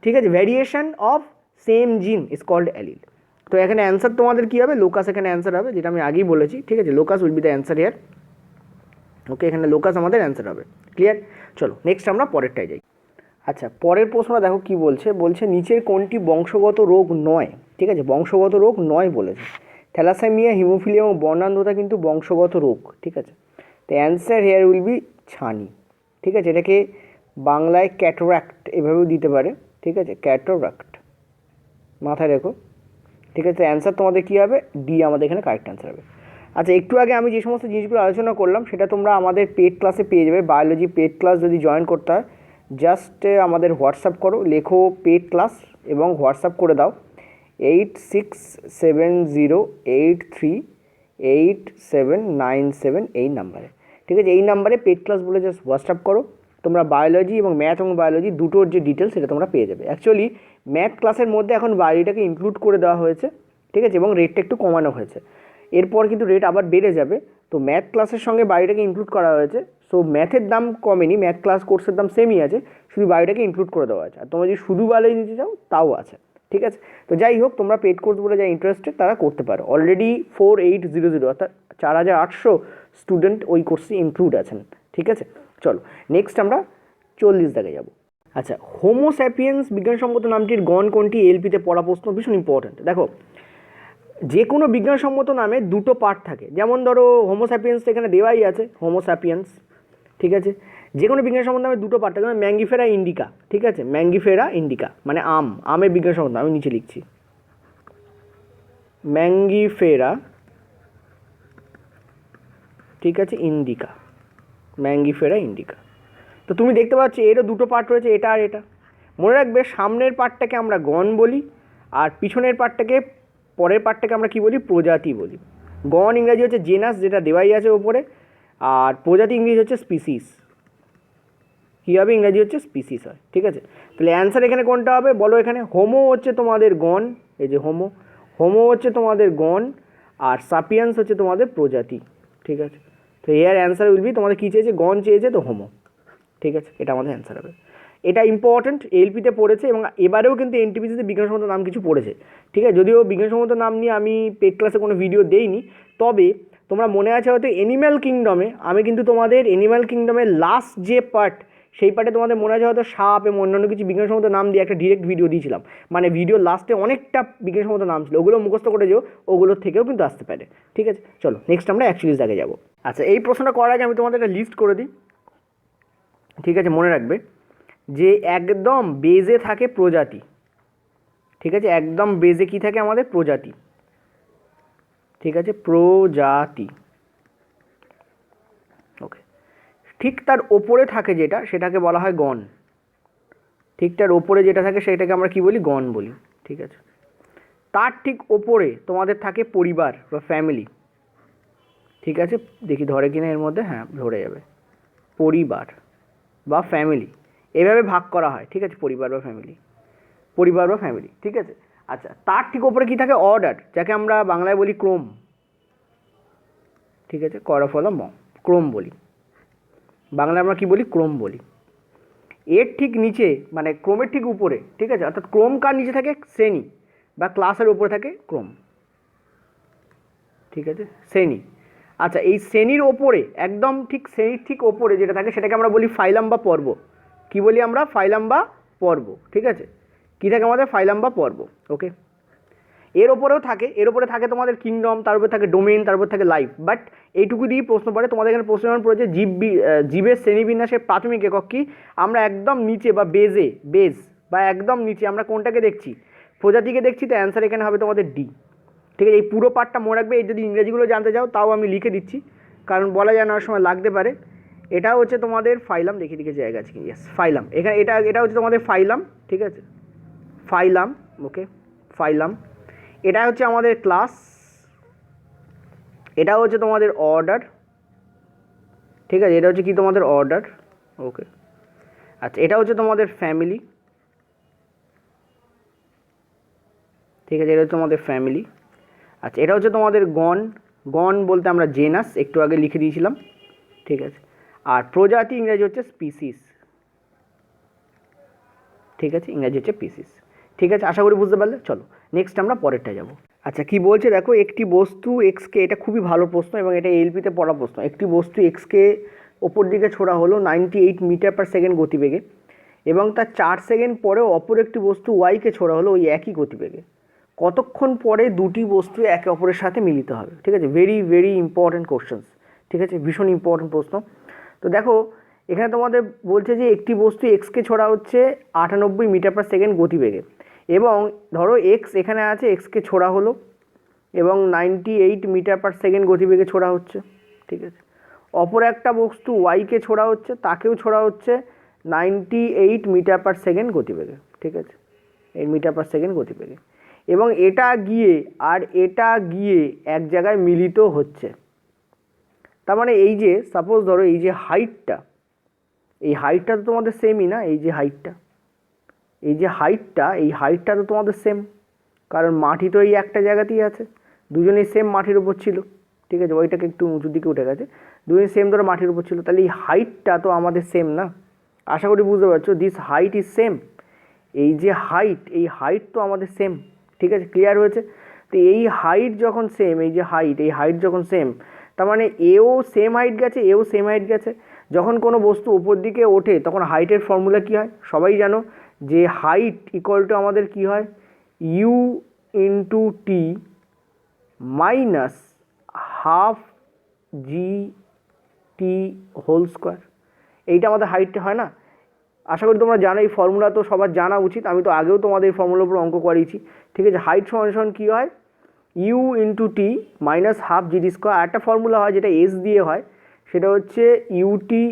ঠিক আছে, ভ্যারিয়েশন অফ সেম জিন ইজ কল্ড অ্যালিল। তো এখানে অ্যান্সার তোমাদের কী হবে, লোকাস এখানে অ্যান্সার হবে, যেটা আমি আগেই বলেছি, ঠিক আছে, locus will be the answer here. Okay, এখানে লোকাস আমাদের অ্যান্সার হবে, ক্লিয়ার। চলো নেক্সট আমরা পরেরটায় যাই। আচ্ছা পরের প্রশ্নটা দেখো কি বলছে, বলছে নিচের কোনটি বংশগত রোগ নয়, ঠিক আছে, বংশগত রোগ নয় বলেছে। থ্যালাসেমিয়া, হিমোফিলিয়া এবং বর্ণান্ধতা কিন্তু বংশগত রোগ, ঠিক আছে। তো অ্যান্সার হেয়ার উইল বি ছানি, ঠিক আছে, এটাকে বাংলায় ক্যাটারাক্ট এভাবেও দিতে পারে, ঠিক আছে, ক্যাটারাক্ট মাথায় রেখো, ঠিক আছে। অ্যান্সার তোমাদের কী হবে, ডি আমাদের এখানে কারেক্ট অ্যান্সার হবে। আচ্ছা একটু আগে আমি যে সমস্ত জিনিসগুলো আলোচনা করলাম সেটা তোমরা আমাদের পেড ক্লাসে পেয়ে যাবে, বায়োলজি পেড ক্লাস যদি জয়েন করতে হয় জাস্ট আমাদের হোয়াটসঅ্যাপ করো, লেখো পেড ক্লাস এবং হোয়াটসঅ্যাপ করে দাও 8670838797 এই নাম্বারে, ঠিক আছে। এই নাম্বারে পেড ক্লাস বলে জাস্ট হোয়াটসঅ্যাপ করো, তোমরা বায়োলজি এবং ম্যাথ এবং বায়োলজি দুটোর যে ডিটেলস সেটা তোমরা পেয়ে যাবে। অ্যাকচুয়ালি ম্যাথ ক্লাসের মধ্যে এখন বায়োলজিটাকে ইনক্লুড করে দেওয়া হয়েছে, ঠিক আছে, এবং রেটটা একটু কমানো হয়েছে, এরপর কিন্তু রেট আবার বেড়ে যাবে। তো ম্যাথ ক্লাসের সঙ্গে বায়োটাকে ইনক্লুড করা হয়েছে, সো ম্যাথের দাম কমেনি, ম্যাথ ক্লাস কোর্সের দাম সেমই আছে, শুধু বায়োটাকে ইনক্লুড করে দেওয়া আছে। আর তোমরা যদি শুধু বায়োলজি নিতে চাও তাও আছে, ঠিক আছে। তো যাই হোক তোমরা পেড কোর্স বলে যা ইন্টারেস্টেড তারা করতে পারো। অলরেডি 4800 অর্থাৎ 4800 স্টুডেন্ট ওই কোর্সে ইনক্লুড আছেন, ঠিক আছে। চলো নেক্সট আমরা 40 দাগে যাব। আচ্ছা হোমো স্যাপিয়েন্স বিজ্ঞানসম্মত নামটির গণ কোনটি, এলপিতে পড়া প্রশ্ন, ভীষণ ইম্পর্ট্যান্ট। দেখো যে কোনো বিজ্ঞানসম্মত নামে দুটো পার্ট থাকে, যেমন ধরো হোমোস্যাপিয়েন্স এখানে দেওয়াই আছে হোমোস্যাপিয়েন্স, ঠিক আছে। যে কোনো বিজ্ঞানসম্মত নামে দুটো পার্ট থাকে, যেমন ম্যাঙ্গিফেরা ইন্ডিকা, ঠিক আছে, ম্যাঙ্গিফেরা ইন্ডিকা মানে আমের বিজ্ঞানসম্মত নাম, আমি নিচে লিখছি ম্যাঙ্গিফেরা, ঠিক আছে, ইন্ডিকা, ম্যাঙ্গিফেরা ইন্ডিকা। তো তুমি দেখতে পাচ্ছ এরও দুটো পার্ট রয়েছে, এটা আর এটা। মনে রাখবে সামনের পার্টটাকে আমরা গণ বলি আর পিছনের পার্টটাকে, পরের পার্টটাকে আমরা কী বলি, প্রজাতি বলি। গণ ইংরাজি হচ্ছে জেনাস, যেটা দেওয়াই আছে ওপরে, আর প্রজাতি ইংরেজি হচ্ছে স্পিসিস, কী হবে, ইংরাজি হচ্ছে স্পিসিস হয়। ঠিক আছে, তাহলে অ্যান্সার এখানে কোনটা হবে বলো? এখানে হোমো হচ্ছে তোমাদের গণ, এই যে হোমো, হোমো হচ্ছে তোমাদের গণ, আর সাপিয়েন্স হচ্ছে তোমাদের প্রজাতি। ঠিক আছে, তো এর অ্যান্সার উইল বি, তোমাদের কী চেয়েছে? গণ চেয়েছে, তো হোমো। ঠিক আছে, এটা আমাদের অ্যান্সার হবে। এটা ইম্পর্ট্যান্ট, এলপিতে পড়েছে এবং এবারেও কিন্তু এনটিপিসিতে বিজ্ঞানসম্মত নাম কিছু পড়েছে। ঠিক আছে, যদিও বিজ্ঞানসম্মত নাম নিয়ে আমি পেড ক্লাসে কোনো ভিডিও দেইনি, তবে তোমরা মনে আছে হয়তো অ্যানিম্যাল কিংডমে আমি কিন্তু তোমাদের অ্যানিম্যাল কিংডমের লাস্ট যে পার্ট, সেই পার্টে তোমাদের মনে আছে হয়তো সাপ এবং অন্যান্য কিছু বিজ্ঞানসম্মত নাম দিয়ে একটা ডিরেক্ট ভিডিও দিয়েছিলাম, মানে ভিডিও লাস্টে অনেকটা বিজ্ঞানসম্মত নাম ছিল, ওগুলো মুখস্থ করে যেও, ওগুলোর থেকেও কিন্তু আসতে পারে। ঠিক আছে, চলো নেক্সট আমরা অ্যাকচুয়ালিস দাগে যাবো। আচ্ছা, এই প্রশ্নটা করার আগে আমি তোমাদের একটা লিস্ট করে দিই। ঠিক আছে, মনে রাখবে যে একদম বেজে থাকে প্রজাতি। ঠিক আছে, একদম বেজে কি থাকে আমাদের? প্রজাতি। ঠিক আছে, প্রজাতি। ওকে, ঠিক তার ওপরে থাকে যেটা, সেটাকে বলা হয় গণ। ঠিক তার ওপরে যেটা থাকে সেটাকে আমরা কি বলি? গণ বলি। ঠিক আছে, তার ঠিক ওপরে তোমাদের থাকে পরিবার বা ফ্যামিলি। ঠিক আছে, দেখি ধরে কিনা এর মধ্যে, হ্যাঁ ধরে যাবে, পরিবার বা ফ্যামিলি, এভাবে ভাগ করা হয়। ঠিক আছে, পরিবার বা ফ্যামিলি, পরিবার বা ফ্যামিলি। ঠিক আছে, আচ্ছা, তার ঠিক ওপরে কী থাকে? অর্ডার, যাকে আমরা বাংলায় বলি ক্রম। ঠিক আছে, করফলা ম, ক্রম বলি, বাংলায় আমরা কী বলি? ক্রম বলি। এর ঠিক নিচে, মানে ক্রমের ঠিক উপরে, ঠিক আছে, অর্থাৎ ক্রম কার নিচে থাকে? শ্রেণী বা ক্লাসের উপরে থাকে ক্রম। ঠিক আছে, শ্রেণী। আচ্ছা, এই শ্রেণীর ওপরে, একদম ঠিক শ্রেণীর ঠিক ওপরে যেটা থাকে সেটাকে আমরা বলি ফাইলাম বা পর্ব। কি বলি আমরা? ফাইলাম বা পর্ব। ঠিক আছে, কী থাকে আমাদের? ফাইলাম বা পর্ব। ওকে, এর ওপরেও থাকে, এর উপরে থাকে তোমাদের কিংডম, তার উপরে থাকে ডোমেইন, তার উপরে থাকে লাইফ। বাট এইটুকু দিয়েই প্রশ্ন পড়ে তোমাদের এখানে। প্রশ্ন পড়েছে জীবের শ্রেণীবিন্যাসের প্রাথমিক একক কি? আমরা একদম নিচে বা বেজ বা একদম নিচে আমরা কোনটাকে দেখছি? প্রজাতিকে দেখছি, তো অ্যান্সার এখানে হবে তোমাদের ডি। ঠিক আছে, এই পুরো পার্টটা মনে রাখবে। এই যদি ইংরেজিগুলো জানতে চাও তাও আমি লিখে দিচ্ছি, কারণ বলা যায় না, সময় লাগতে পারে। এটা হচ্ছে তোমাদের ফাইলাম, দেখি দিকে জায়গা আছে কি? ইয়েস, ফাইলাম। এখানে এটা হচ্ছে তোমাদের ফাইলাম। ঠিক আছে, ফাইলাম। ওকে, ফাইলাম। এটা হচ্ছে আমাদের ক্লাস, এটা হচ্ছে তোমাদের অর্ডার। ঠিক আছে, এটা হচ্ছে কি? তোমাদের অর্ডার। ওকে, আচ্ছা, এটা হচ্ছে তোমাদের ফ্যামিলি। ঠিক আছে, এটা হচ্ছে তোমাদের ফ্যামিলি। আচ্ছা, এটা হচ্ছে তোমাদের গণ। গণ বলতে আমরা জেনাস, একটু আগে লিখে দিয়েছিলাম। ঠিক আছে, আর প্রজাতি ইংরাজি হচ্ছে স্পিসিস। ঠিক আছে, ইংরাজি হচ্ছে পিসিস। ঠিক আছে, আশা করি বুঝতে পারলে। চলো নেক্সট আমরা পরেরটা যাব। আচ্ছা, কি বলছে দেখো, একটি বস্তু এক্সকে, এটা খুবই ভালো প্রশ্ন এবং এটা এলপিতে পড়া প্রশ্ন। একটি বস্তু এক্সকে ওপর দিকে ছোড়া হলো 98 মিটার পার সেকেন্ড গতিবেগে এবং তার 4 সেকেন্ড পরেও অপর একটি বস্তু ওয়াইকে ছোড়া হলো ওই একই গতিবেগে। কতক্ষণ পরে দুটি বস্তু একে অপরের সাথে মিলিত হবে? ঠিক আছে, ভেরি ভেরি ইম্পর্ট্যান্ট কোশ্চেন্স। ঠিক আছে, ভীষণ ইম্পর্ট্যান্ট প্রশ্ন। তো দেখো, এখানে তোমাদের বলছে যে একটি বস্তু এক্সকে ছোড়া হচ্ছে 98 মিটার পার সেকেন্ড গতিবেগে এবং ধরো এক্স এখানে আছে, এক্সকে ছোড়া হলো এবং 98 মিটার পার সেকেন্ড গতিবেগে ছোড়া হচ্ছে। ঠিক আছে, অপর একটা বস্তু ওয়াইকে ছোড়া হচ্ছে, তাকেও ছোড়া হচ্ছে 98 মিটার পার সেকেন্ড গতিবেগে। ঠিক আছে, 8 মিটার পার সেকেন্ড গতিবেগে, এবং এটা গিয়ে আর এটা গিয়ে এক জায়গায় মিলিত হচ্ছে। তার মানে এই যে সাপোজ ধরো এই যে হাইটটা, এই হাইটটা তো তোমাদের সেমই না? এই যে হাইটটা, এই যে হাইটটা, এই হাইটটা তো তোমাদের সেম, কারণ মাটি তো এই একটা জায়গাতেই আছে, দুজনেই সেম মাটির উপর ছিল। ঠিক আছে, ওইটাকে একটু উঁচুর দিকে উঠে গেছে, দুজনেই সেম ধরো মাটির উপর ছিল, তাহলে এই হাইটটা তো আমাদের সেম না? আশা করি বুঝতে পারছো, দিস হাইট ইজ সেম। এই যে হাইট, এই হাইট তো আমাদের সেম। ঠিক আছে, ক্লিয়ার হয়েছে? তো এই হাইট যখন সেম, এই যে হাইট, এই হাইট যখন সেম, তার মানে এও সেম হাইট গেছে, এও সেম হাইট গেছে। যখন কোনো বস্তু উপর দিকে ওঠে তখন হাইটের ফর্মুলা কী হয়? সবাই জানো যে হাইট ইকুয়াল টু আমাদের কী হয়? U into t minus half g t whole square. এইটা আমাদের হাইটটা হয় না? আশা করি তোমরা জানো, এই ফর্মুলা তো সবার জানা উচিত, আমি তো আগেও তোমাদের এই ফর্মুলার উপর অঙ্ক করিয়েছি। ঠিক আছে, হাইট সমান কী হয়? U into t minus half gt square. আর একটা ফর্মুলা হয় যেটা এস দিয়ে হয়, সেটা হচ্ছে ইউটি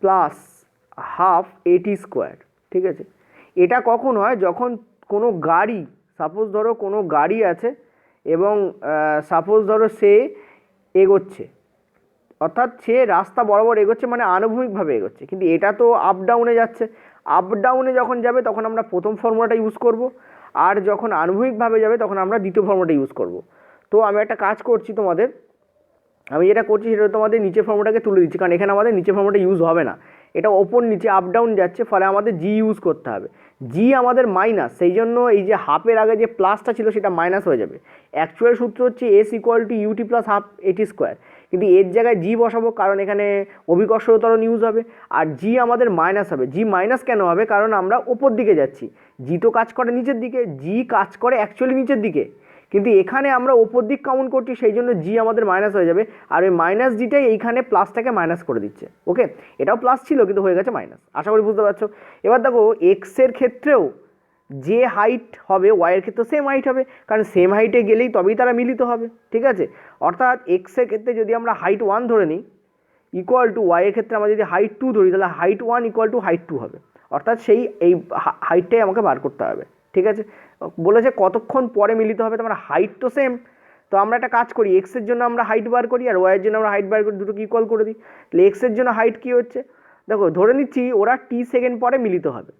প্লাস হাফ এটি স্কোয়ার। ঠিক আছে, এটা কখন হয়? যখন কোনো গাড়ি, সাপোজ ধরো কোনো গাড়ি আছে এবং সাপোজ ধরো সে এগোচ্ছে, অর্থাৎ সে রাস্তা বরাবর এগোচ্ছে মানে আনুভূমিকভাবে এগোচ্ছে, কিন্তু এটা তো আপ ডাউনে যাচ্ছে। আপ ডাউনে যখন যাবে তখন আমরা প্রথম ফর্মুলাটা ইউজ করব, আর যখন আনুভূমিকভাবে যাবে তখন আমরা দ্বিতীয় ফর্মুলাটা ইউজ করব। তো আমি একটা কাজ করছি তোমাদের, আমি যেটা করছি সেটা তোমাদের নিচে ফর্মুলাটাকে তুলে দিচ্ছি, কারণ এখানে আমাদের নিচে ফর্মুলাটা ইউজ হবে না, এটা ওপর নিচে আপ ডাউন যাচ্ছে, ফলে আমাদের জি ইউজ করতে হবে। জি আমাদের মাইনাস, সেই জন্য এই যে হাফের আগে যে প্লাসটা ছিল সেটা মাইনাস হয়ে যাবে। অ্যাকচুয়াল সূত্র হচ্ছে s equal to u t plus half এটি স্কোয়ার, কিন্তু এর জায়গায় জি বসাবো কারণ এখানে অভিকর্ষ ত্বরণ ইউজ হবে, আর জি আমাদের মাইনাস হবে। জি মাইনাস কেন হবে? কারণ আমরা ওপর দিকে যাচ্ছি, জি তো কাজ করে নিচের দিকে, জি কাজ করে অ্যাকচুয়ালি নিচের দিকে, কিন্তু এখানে আমরা ওপর দিক কাউন্ট করছি, সেই জন্য জি আমাদের মাইনাস হয়ে যাবে, আর ওই মাইনাস জিটাই এইখানে প্লাসটাকে মাইনাস করে দিচ্ছে। ওকে, এটাও প্লাস ছিল কিন্তু হয়ে গেছে মাইনাস, আশা করি বুঝতে পারছো। এবার দেখো এক্সের ক্ষেত্রেও যে হাইট হবে ওয়াইয়ের ক্ষেত্রেও সেম হাইট হবে, কারণ সেম হাইটে গেলেই তবেই তারা মিলিত হবে। ঠিক আছে, অর্থাৎ এক্সের ক্ষেত্রে যদি আমরা হাইট 1 ধরে নিই ইকুয়াল টু ওয়াইয়ের ক্ষেত্রে আমরা যদি হাইট 2 ধরি, তাহলে হাইট 1 ইকুয়াল টু হাইট 2 হবে, অর্থাৎ সেই এই হাইটটাই আমাকে বার করতে হবে। ঠিক আছে, বলেছে কতক্ষণ পরে মিলিত হবে, তো আমরা হাইট তো সেম, তো আমরা একটা কাজ করি, এক্সের জন্য আমরা হাইট বার করি আর ওয়াইয়ের জন্য আমরা হাইট বার করি, দুটোকে ইকুয়াল করে দিই। তাহলে এক্সের জন্য হাইট কী হচ্ছে, দেখো ধরে নিচ্ছি ওরা টি সেকেন্ড পরে মিলিত হবে।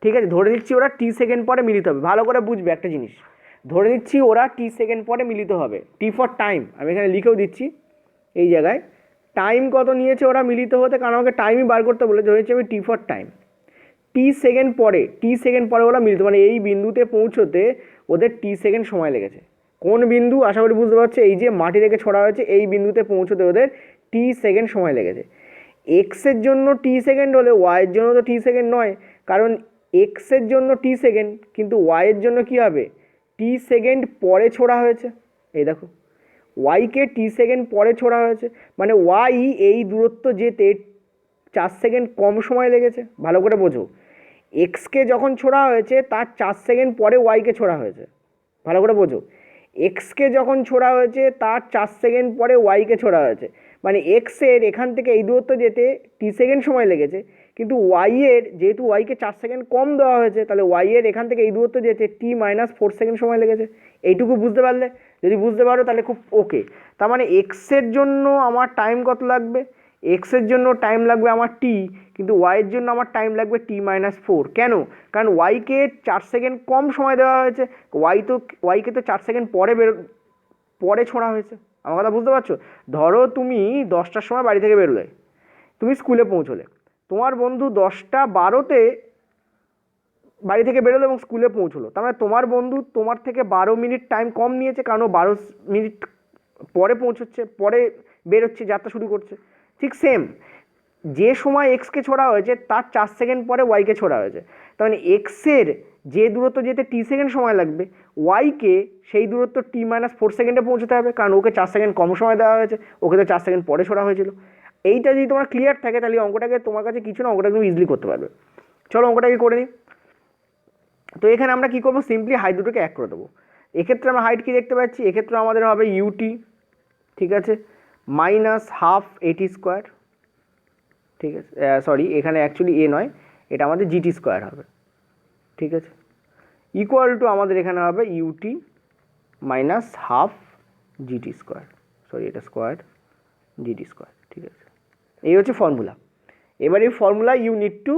ঠিক আছে, ধরে নিচ্ছি ওরা টি সেকেন্ড পরে মিলিত হবে, ভালো করে বুঝবে একটা জিনিস, ধরে নিচ্ছি ওরা টি সেকেন্ড পরে মিলিত হবে। টি ফর টাইম, আমি এখানে লিখেও দিচ্ছি এই জায়গায়, টাইম কত নিয়েছে ওরা মিলিত হতে, কারণ আমাকে টাইমই বার করতে বলে, ধরে নিচ্ছি আমি T for time, T second পরে ওরা মিলিত, মানে এই বিন্দুতে পৌঁছতে ওদের টি সেকেন্ড সময় লেগেছে। কোন বিন্দু? আশা করি বুঝতে পারছো, এই যে মাটি থেকে ছড়া হয়েছে এই বিন্দুতে পৌঁছতে ওদের টি সেকেন্ড সময় লেগেছে। এক্সের জন্য টি সেকেন্ড হলে ওয়াইয়ের জন্য তো টি সেকেন্ড নয়, কারণ এক্সের জন্য টি সেকেন্ড, কিন্তু ওয়াইয়ের জন্য কী হবে, টি সেকেন্ড পরে ছোড়া হয়েছে। এই দেখো ওয়াইকে টি সেকেন্ড পরে ছোড়া হয়েছে, মানে ওয়াই এই দূরত্ব যেতে 4 সেকেন্ড কম সময় লেগেছে। ভালো করে বোঝো, এক্সকে যখন ছোড়া হয়েছে তার 4 সেকেন্ড পরে ওয়াইকে ছোড়া হয়েছে। ভালো করে বোঝো, এক্সকে যখন ছোড়া হয়েছে তার 4 সেকেন্ড পরে ওয়াইকে ছোড়া হয়েছে, মানে এক্সের এখান থেকে এই দূরত্ব যেতে টি সেকেন্ড সময় লেগেছে, কিন্তু ওয়াইয়ের যেহেতু ওয়াইকে 4 সেকেন্ড কম দেওয়া হয়েছে, তাহলে ওয়াইয়ের এখান থেকে এই দূরত্ব যেতে টি মাইনাস 4 সেকেন্ড সময় লেগেছে। এইটুকু বুঝতে পারলে? যদি বুঝতে পারো তাহলে খুব ওকে। তার মানে এক্সের জন্য আমার টাইম কত লাগবে, এক্সের জন্য টাইম লাগবে আমার টি, কিন্তু ওয়াইয়ের জন্য আমার টাইম লাগবে টি মাইনাস 4। কেন? কারণ ওয়াইকে 4 সেকেন্ড কম সময় দেওয়া হয়েছে, ওয়াইকে তো 4 সেকেন্ড পরে ছোঁড়া হয়েছে। আমার কথা বুঝতে পারছো? ধরো তুমি 10টার সময় বাড়ি থেকে বেরোলে, তুমি স্কুলে পৌঁছলে, তোমার বন্ধু 10টা 12তে বাড়ি থেকে বেরোলো এবং স্কুলে পৌঁছলো, তার মানে তোমার বন্ধু তোমার থেকে 12 মিনিট টাইম কম নিয়েছে, কারণ ও 12 মিনিট পরে পৌঁছচ্ছে, পরে বেরোচ্ছে, যাত্রা শুরু করছে। ঠিক সেম, যে সময় এক্সকে ছোড়া হয়েছে তার 4 সেকেন্ড পরে ওয়াইকে ছোড়া হয়েছে, তার মানে এক্সের যে দূরত্ব যেতে টি সেকেন্ড সময় লাগবে, ওয়াইকে সেই দূরত্ব টি মাইনাস 4 সেকেন্ডে পৌঁছতে হবে, কারণ ওকে 4 সেকেন্ড কম সময় দেওয়া হয়েছে, ওকে তো 4 সেকেন্ড পরে ছোড়া হয়েছিল। এইটা যদি তোমার ক্লিয়ার থাকে তাহলে অঙ্কটাকে তোমার কাছে কিছু না, অঙ্কটা তুমি ইজিলি করতে পারবে। চলো অঙ্কটাকে করে নিই। তো এখানে আমরা কী করবো, সিম্পলি হাইট দুটোকে এক করে দেবো। এক্ষেত্রে আমরা হাইট কী দেখতে পাচ্ছি, এক্ষেত্রে আমাদের হবে ইউটি, ঠিক আছে, মাইনাস হাফ এটি স্কোয়ার, ঠিক আছে, সরি এখানে অ্যাকচুয়ালি এ নয়, এটা আমাদের জিটি স্কোয়ার হবে, ঠিক আছে, ইকুয়াল টু আমাদের এখানে হবে u t minus half g t square, sorry এটা স্কোয়ার, জিটি স্কোয়ার, ঠিক আছে। এই হচ্ছে ফর্মুলা। এবার এই formula you need to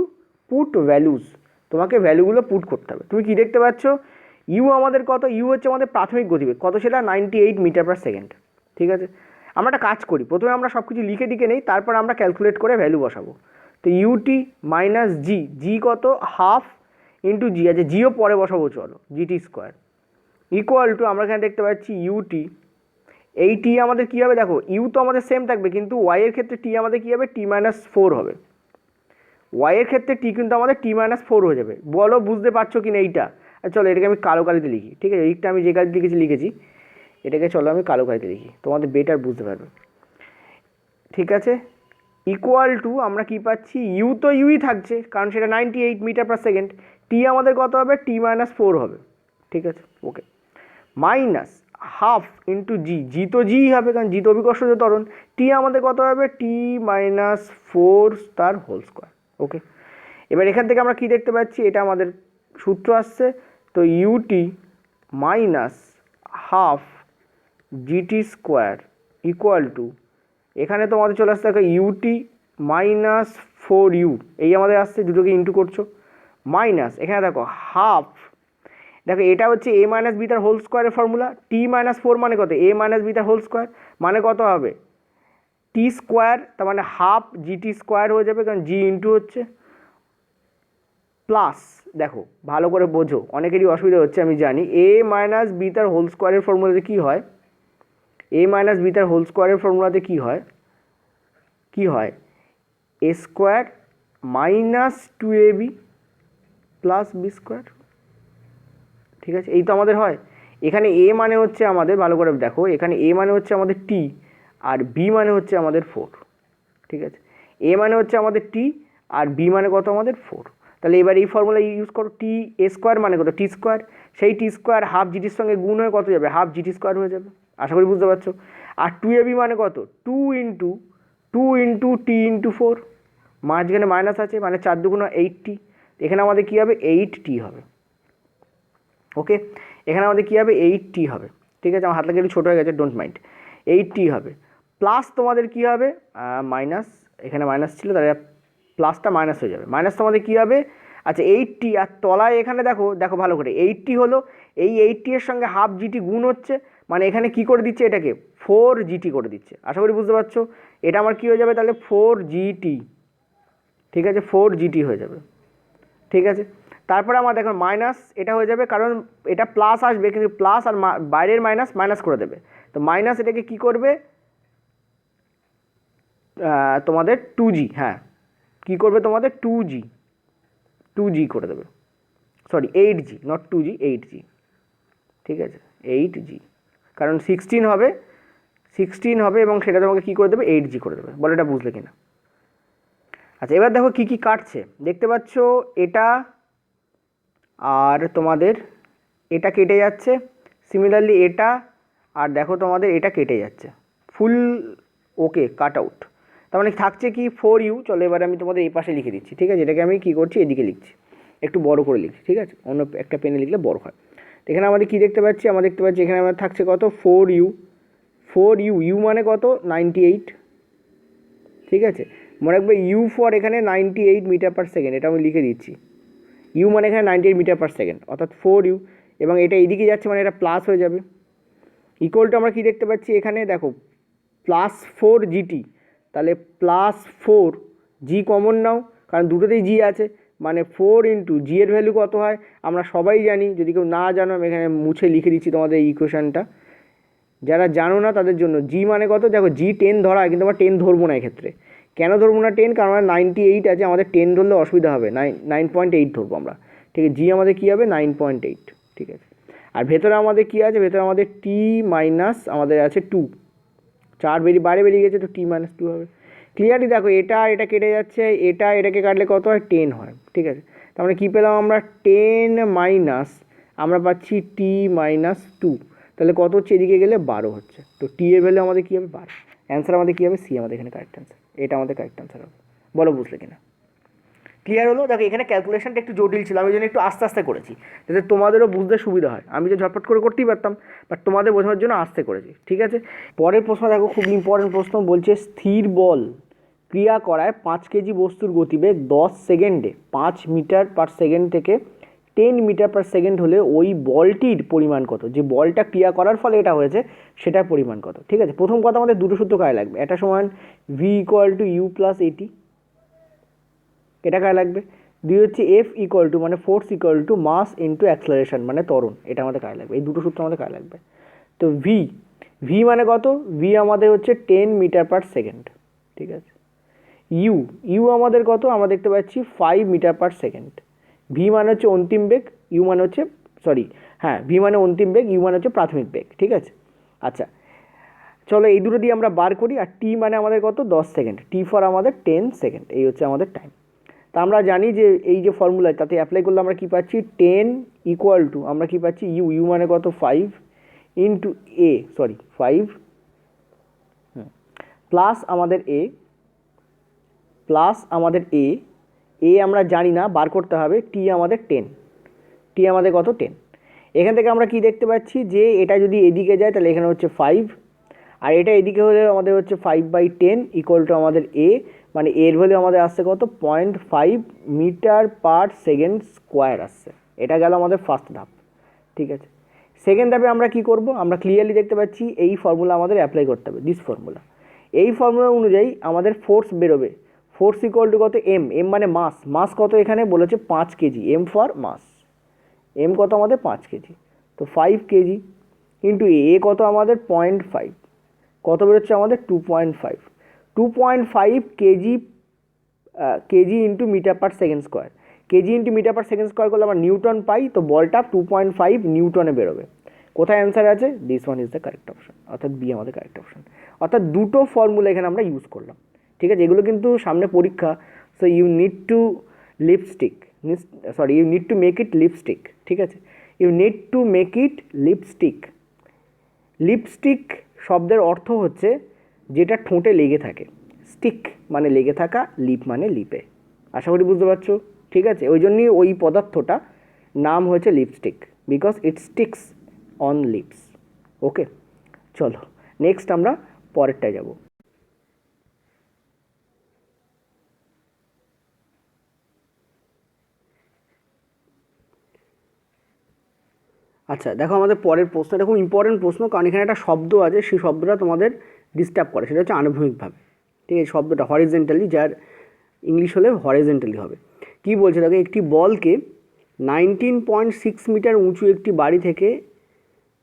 put values, তোমাকে ভ্যালুগুলো পুট করতে হবে। তুমি কি দেখতে পাচ্ছ, ইউ আমাদের কত, ইউ হচ্ছে আমাদের প্রাথমিক গতিবেগ, কত সেটা 98 মিটার পার সেকেন্ড, ঠিক আছে। আমরা একটা কাজ করি, প্রথমে আমরা সব কিছু লিখে নেই, তারপর আমরা ক্যালকুলেট করে ভ্যালু বসাবো। তো ইউটি মাইনাস জি, জি কত, হাফ ইন্টু জি আছে, জিও পরে বসাবো, চলো জিটি স্কোয়ার ইকুয়াল টু আমরা এখানে দেখতে পাচ্ছি ইউটি, এই টি আমাদের কী হবে, দেখো ইউ তো আমাদের সেম থাকবে, কিন্তু ওয়াইয়ের ক্ষেত্রে টি আমাদের কী হবে, টি মাইনাস 4 হবে, ওয়াইয়ের ক্ষেত্রে টি কিন্তু আমাদের টি মাইনাস 4 হয়ে যাবে। বলো বুঝতে পারছো কি না এইটা? চলো এটাকে আমি কালো কালিতে লিখি, ঠিক আছে, এইটা আমি যে কালিতে লিখেছি, এটাকে চলো আমি কালো কালিতে লিখি, তোমাদের বেটার বুঝতে পারবে, ঠিক আছে। ইকুয়াল টু আমরা কি পাচ্ছি, ইউ তো ইউই থাকছে কারণ সেটা 98 মিটার পার সেকেন্ড, টি আমাদের কত হবে, টি মাইনাস 4 হবে, ঠিক আছে, ওকে, মাইনাস হাফ ইন্টু জি, জি তো জি হবে কারণ জি তো অভিকর্ষজ ত্বরণ, টি আমাদের কত হবে, টি মাইনাস 4 তার হোল স্কোয়ার, ওকে। এবার এখান থেকে আমরা কি দেখতে পাচ্ছি, এটা আমাদের সূত্র আসছে, তো u t minus half g t square equal to, এখানে তোমাদের চলে আসছে দেখো ইউটি মাইনাস 4u, এই আমাদের আসছে, দুটোকে ইন্টু করছো, মাইনাস এখানে দেখো হাফ, দেখো এটা হচ্ছে a মাইনাস বি তার হোল স্কোয়ারের ফর্মুলা, টি মাইনাস 4 মানে কত, a মাইনাস বি তার হোল স্কোয়ার মানে কত হবে টি স্কোয়ার, তার মানে হাফ জিটি স্কোয়ার হয়ে যাবে, কারণ জি ইন্টু হচ্ছে, প্লাস দেখো ভালো করে বোঝো, অনেকেরই অসুবিধা হচ্ছে আমি জানি, এ মাইনাস বি তার হোল স্কোয়ারের ফর্মুলাতে কী হয়, এ মাইনাস বি তার হোল স্কোয়ারের ফর্মুলাতে কী হয়, কী হয় a square minus 2ab plus b square, ঠিক আছে, এই তো আমাদের হয়। এখানে এ মানে হচ্ছে আমাদের, ভালো করে দেখো, এখানে এ মানে হচ্ছে আমাদের টি আর বি মানে হচ্ছে আমাদের 4, ঠিক আছে, এ মানে হচ্ছে আমাদের টি আর বি মানে কত আমাদের 4, তাহলে এবার এই ফর্মুলা ইউজ করো, টি এ স্কোয়ার মানে কত টি স্কোয়ার, সেই টি স্কোয়ার হাফ জিটির সঙ্গে গুণ হয়ে কত যাবে, হাফ জিটি স্কোয়ার হয়ে যাবে, আশা করি বুঝতে পারছো। আর 2ab মানে কত, 2 ইন্টু টি ইন্টু 4, মাঝখানে মাইনাস আছে মানে 4 দুগুণ 8t, এখানে আমাদের কী হবে 8t হবে, ওকে, এখানে আমাদের কী হবে 8t হবে, ঠিক আছে, আমার হাত লাগে একটু ছোটো হয়ে গেছে, ডোন্ট মাইন্ড, 8t হবে, প্লাস তোমাদের কী হবে মাইনাস, এখানে মাইনাস ছিল তাহলে প্লাসটা মাইনাস হয়ে যাবে, মাইনাস তোমাদের কী হবে, আচ্ছা 8t, আর তলায় এখানে দেখো দেখো ভালো করে 8t হলো, এই 8t এর সঙ্গে হাফ জিটি গুণ হচ্ছে, মানে এখানে কি করে দিচ্ছে এটাকে 4gt করে দিচ্ছে, আশা করি বুঝতে পারছো, এটা আমার কী হয়ে যাবে তাহলে 4gt, ঠিক আছে 4gt হয়ে যাবে, ঠিক আছে। তারপরে আমার দেখো মাইনাস এটা হয়ে যাবে, কারণ এটা প্লাস আসবে, কিন্তু প্লাস আর বাইরের মাইনাস মাইনাস করে দেবে, তো মাইনাস এটাকে কি করবে তোমাদের 2g, হ্যাঁ কী করবে তোমাদের 2g করে দেবে, sorry 8g, not 2g 8g, ঠিক আছে 8g, কারণ 16 হবে এবং সেটা তোমাকে কী করে দেবে 8g করে দেবে, বলো এটা বুঝলে কিনা। আচ্ছা এবার দেখো কী কী কাটছে, দেখতে পাচ্ছ এটা আর তোমাদের এটা কেটে যাচ্ছে, সিমিলারলি এটা আর দেখো তোমাদের এটা কেটে যাচ্ছে, ফুল ওকে কাট আউট, তার মানে থাকছে কি 4u, চলো এবার আমি তোমাদের এই পাশে লিখে দিচ্ছি, ঠিক আছে, এটাকে আমি কী করছি এদিকে লিখছি, একটু বড় করে লিখছি, ঠিক আছে, অন্য একটা পেনে লিখলে বড় হয়। এখানে আমাদের কী দেখতে পাচ্ছি, আমরা দেখতে পাচ্ছি এখানে আমার থাকছে কত 4u, ইউ মানে কত 98, ঠিক আছে, মনে রাখবে ইউ ফর এখানে 98 মিটার পার সেকেন্ড, এটা আমি লিখে দিচ্ছি, ইউ মানে এখানে 98 মিটার পার সেকেন্ড, অর্থাৎ 4u, এবং এটা এদিকে যাচ্ছে মানে এটা প্লাস হয়ে যাবে, ইকুয়ালটা আমরা কী দেখতে পাচ্ছি এখানে দেখো প্লাস 4gt, তাহলে প্লাস 4g কমন নাও, কারণ দুটোতেই জি আছে, মানে 4 ইন্টু জি এর ভ্যালু কত হয় আমরা সবাই জানি, যদি কেউ না জানো আমি এখানে মুছে লিখে দিচ্ছি তোমাদের এই ইকুয়েশানটা, যারা জানো না তাদের জন্য, জি মানে কত, দেখো জি 10 ধরা হয়, কিন্তু আমরা 10 ধরবো না এক্ষেত্রে, কেন ধরবো না 10, কারণ আমরা 98 আছে, আমাদের 10 ধরলে অসুবিধা হবে, 9.8 ধরবো আমরা, ঠিক আছে, জি আমাদের কী হবে 9.8, ঠিক আছে, আর ভেতরে আমাদের কী আছে, ভেতরে আমাদের টি মাইনাস আমাদের আছে 2, 4 বাইরে বেরিয়ে গেছে, তো টি মাইনাস 2 হবে, ক্লিয়ারলি দেখো এটা কেটে যাচ্ছে, এটাকে কাটলে কত হয় 10 হয়, ঠিক আছে, তার মানে কী পেলাম আমরা 10 মাইনাস আমরা পাচ্ছি টি মাইনাস 2, তাহলে কত হচ্ছে এদিকে গেলে 12 হচ্ছে, তো টি এর ভ্যালু আমাদের কী হবে 12, অ্যান্সার আমাদের কী হবে সি, আমাদের এখানে কারেক্ট অ্যান্সার, এটা আমাদের কারেক্ট অ্যান্সার হবে, বলো বুঝলে কিনা। ক্লিয়ার হলো, দেখো এখানে ক্যালকুলেশনটা একটু জটিল ছিল, আমি জন্য একটু আস্তে আস্তে করেছি, যাতে তোমাদেরও বুঝতে সুবিধা হয়, আমি যে ঝটপট করে করতেই পারতাম, বাট তোমাদের বোঝানোর জন্য আস্তে করেছি, ঠিক আছে। পরের প্রশ্ন দেখো, খুব ইম্পর্টেন্ট প্রশ্ন, বলছে স্থির বল ক্রিয়া করায় 5 কেজি বস্তুর গতিবেগ 10 সেকেন্ডে 5 মিটার পার সেকেন্ড থেকে 10 মিটার পার সেকেন্ড হলে ওই বলটির পরিমাণ কত, যে বলটা ক্রিয়া করার ফলে এটা হয়েছে সেটার পরিমাণ কত, ঠিক আছে। প্রথম কথা আমাদের দুটো সূত্র কাজে লাগবে, এটা সমান v equal to u plus a t, এটা কাজে লাগবে, দুই হচ্ছে এফ ইকুয়াল টু মানে force equal to mass into acceleration মানে ত্বরণ, এটা আমাদের কাজে লাগবে, এই দুটো সূত্র আমাদের কাজে লাগবে। তো ভি মানে কত, ভি আমাদের হচ্ছে 10 মিটার পার সেকেন্ড, ঠিক আছে। ইউ আমাদের কত, আমরা দেখতে পাচ্ছি 5 মিটার পার সেকেন্ড, ভি মানে হচ্ছে অন্তিম বেগ, ইউ মানে হচ্ছে ভি মানে অন্তিম বেগ, ইউ মানে হচ্ছে প্রাথমিক বেগ, ঠিক আছে। আচ্ছা চলো এই দুটো দিয়ে আমরা বার করি, আর টি মানে আমাদের কত 10 সেকেন্ড, টি ফর আমাদের 10 সেকেন্ড, এই হচ্ছে আমাদের টাইম। তা আমরা জানি যে এই যে ফর্মুলা তাতে অ্যাপ্লাই করলে আমরা কী পাচ্ছি 10 ইকুয়াল টু আমরা কী পাচ্ছি ইউ মানে কত 5 ইন্টু 5 প্লাস আমাদের এ আমরা জানি না, বার করতে হবে, টি আমাদের 10, টি আমাদের কত 10, এখান থেকে আমরা কি দেখতে পাচ্ছি যে এটা যদি এদিকে যায় তাহলে এখানে হচ্ছে 5, আর এটা এদিকে হলে আমাদের হচ্ছে 5/10 ইকুয়াল টু আমাদের এ, মানে এর ভ্যালু আমাদের আসছে কত 0.5 মিটার পার সেকেন্ড স্কোয়ার আসছে। এটা গেল আমাদের ফার্স্ট ধাপ, ঠিক আছে। সেকেন্ড ধাপে আমরা কি করব, আমরা ক্লিয়ারলি দেখতে পাচ্ছি এই ফর্মুলা আমাদের অ্যাপ্লাই করতে হবে, দিস ফর্মুলা। এই ফর্মুলা অনুযায়ী আমাদের ফোর্স বেরোবে, ফোর্স ইকুয়াল টু কত এম, এম মানে মাস, মাস কত এখানে বলেছে 5 kg, m for mass, m কত আমাদের 5 কেজি, তো 5 কেজি ইন্টু এ কত আমাদের 0.5, কত বেরোচ্ছে আমাদের 2.5, 2.5 kg, kg into metre per second square, kg into metre per second square করলে আমরা নিউটন পাই, তো বলটা 2.5 নিউটনে বেরোবে। কোথায় অ্যান্সার আছে, this one is the correct option, অর্থাৎ বি আমাদের কারেক্ট অপশন। অর্থাৎ দুটো ফর্মুলা এখানে আমরা ইউজ করলাম, ঠিক আছে। এগুলো কিন্তু সামনে পরীক্ষা, so you need to lipstick, you need to make it lipstick, ঠিক আছে, you need to make it lipstick. Lipstick শব্দের অর্থ হচ্ছে যেটা ঠোঁটে লেগে থাকে, স্টিক মানে লেগে থাকা, লিপ মানে লিপে, আশা করি বুঝতে পারছো, ঠিক আছে। ওই জন্যই ওই পদার্থটা নাম হয়েছে lipstick, because it sticks on lips. Okay, চলো নেক্সট আমরা পরেরটায় যাব। আচ্ছা দেখো, আমাদের পরের প্রশ্ন, এটা খুব ইম্পর্টেন্ট প্রশ্ন, কারণ এখানে একটা শব্দ আছে, সেই শব্দটা তোমাদের ডিস্টার্ব করে, সেটা হচ্ছে আনুভূমিকভাবে, ঠিক আছে। শব্দটা হরিজেন্টালি, যার ইংলিশ হলে হরিজেন্টালি হবে। কি বলছে দেখো, একটি বলকে 19.6 মিটার উঁচু একটি বাড়ি থেকে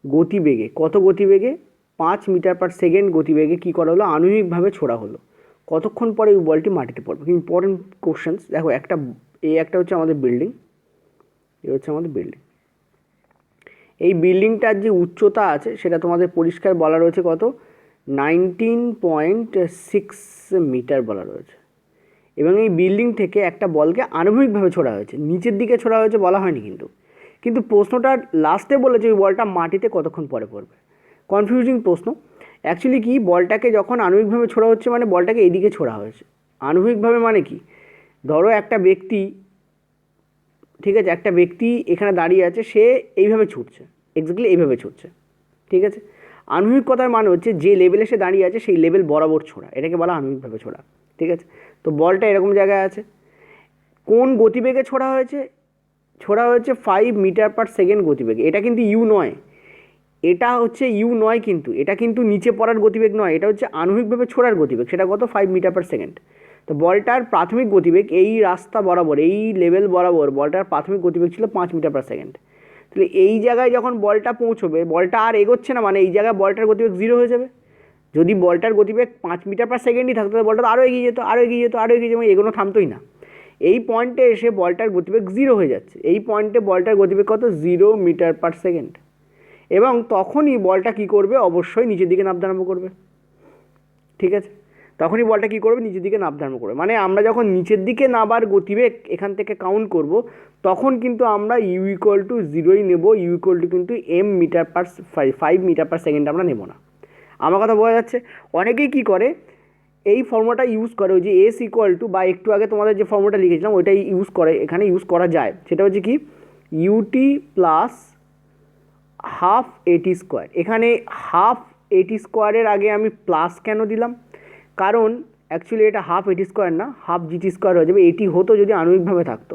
গতিবেগে, কত গতিবেগে 5 মিটার পার সেকেন্ড গতিবেগে কী করা হলো, আনুভূমিকভাবে ছোড়া হলো, কতক্ষণ পরে ওই বলটি মাটিতে পড়বে। Important questions. দেখো একটা হচ্ছে আমাদের বিল্ডিং, এ হচ্ছে আমাদের বিল্ডিং, এই বিল্ডিংটার যে উচ্চতা আছে সেটা তোমাদের পরিষ্কার বলা রয়েছে কত, 19.6 মিটার বলা রয়েছে, এবং এই বিল্ডিং থেকে একটা বলকে আনুভূমিকভাবে ছোড়া হয়েছে, নিচের দিকে ছোড়া হয়েছে বলা হয়নি কিন্তু প্রশ্নটার লাস্টে বলেছে ওই বলটা মাটিতে কতক্ষণ পরে পড়বে। কনফিউজিং প্রশ্ন। অ্যাকচুয়ালি কি, বলটাকে যখন আনুভূমিকভাবে ছোড়া হচ্ছে মানে বলটাকে এদিকে ছোড়া হয়েছে। আনুভূমিকভাবে মানে কি, ধরো একটা ব্যক্তি, ঠিক আছে, একটা ব্যক্তি এখানে দাঁড়িয়ে আছে, সে এইভাবে ছুটছে, এক্স্যাক্টলি এইভাবে ছুটছে, ঠিক আছে। আনুভূমিক কথার মানে হচ্ছে যে লেভেলে সে দাঁড়িয়ে আছে সেই লেভেল বরাবর ছোড়া, এটাকে বলা আনুভূমিকভাবে ছোড়া, ঠিক আছে। তো বলটা এরকম জায়গায় আছে, কোন গতিবেগে ছোড়া হয়েছে, 5 মিটার পার সেকেন্ড গতিবেগে। এটা কিন্তু ইউ নয়, এটা হচ্ছে ইউ নয়, কিন্তু এটা কিন্তু নিচে পড়ার গতিবেগ নয়, এটা হচ্ছে আনুভূমিকভাবে ছোড়ার গতিবেগ, সেটা কত 5 মিটার পার সেকেন্ড। তো বলটার প্রাথমিক গতিবেগ এই রাস্তা বরাবর, এই লেভেল বরাবর বলটার প্রাথমিক গতিবেগ ছিল 5 মিটার পার সেকেন্ড। তাহলে এই জায়গায় যখন বলটা পৌঁছবে, বলটা আর এগোচ্ছে না, মানে এই জায়গায় বলটার গতিবেগ 0 হয়ে যাবে। যদি বলটার গতিবেগ 5 মিটার পার সেকেন্ডই থাকতো তাহলে বলটা আরও এগিয়ে যেত, আরও এগিয়ে যেত, আরও এগিয়ে যেত, এগোনো থামতোই না। এই পয়েন্টে এসে বলটার গতিবেগ 0 হয়ে যাচ্ছে, এই পয়েন্টে বলটার গতিবেগ কত 0 মিটার পার সেকেন্ড, এবং তখনই বলটা কী করবে, অবশ্যই নিচের দিকে নামতে আরম্ভ করবে, ঠিক আছে। তখনই বলটা কী করবে, নিচের দিকে নামতে আরম্ভ করবে। মানে আমরা যখন নিচের দিকে নামার গতিবেগ এখান থেকে কাউন্ট করব, তখন কিন্তু আমরা ইউ ইকুয়াল টু 0ই নেব, ইউ ইকুয়াল টু কিন্তু m metre per 5 metre per second আমরা নেব না। আমার কথা বোঝা যাচ্ছে। অনেকেই কী করে, এই ফর্মুলাটা ইউজ করে, ওই যে এস ইকুয়াল টু, বা একটু আগে তোমাদের যে ফর্মুলাটা লিখেছিলাম ওইটাই ইউজ করে, এখানে ইউজ করা যায়। সেটা হচ্ছে কি, ইউটি প্লাস হাফ এটি স্কোয়ার। এখানে হাফ এটি স্কোয়ারের আগে আমি প্লাস কেন দিলাম, কারণ অ্যাকচুয়ালি এটা হাফ এটি স্কোয়ার না, হাফ জিটি স্কোয়ার হয়ে যাবে। এটি হতো যদি আণবিকভাবে থাকতো,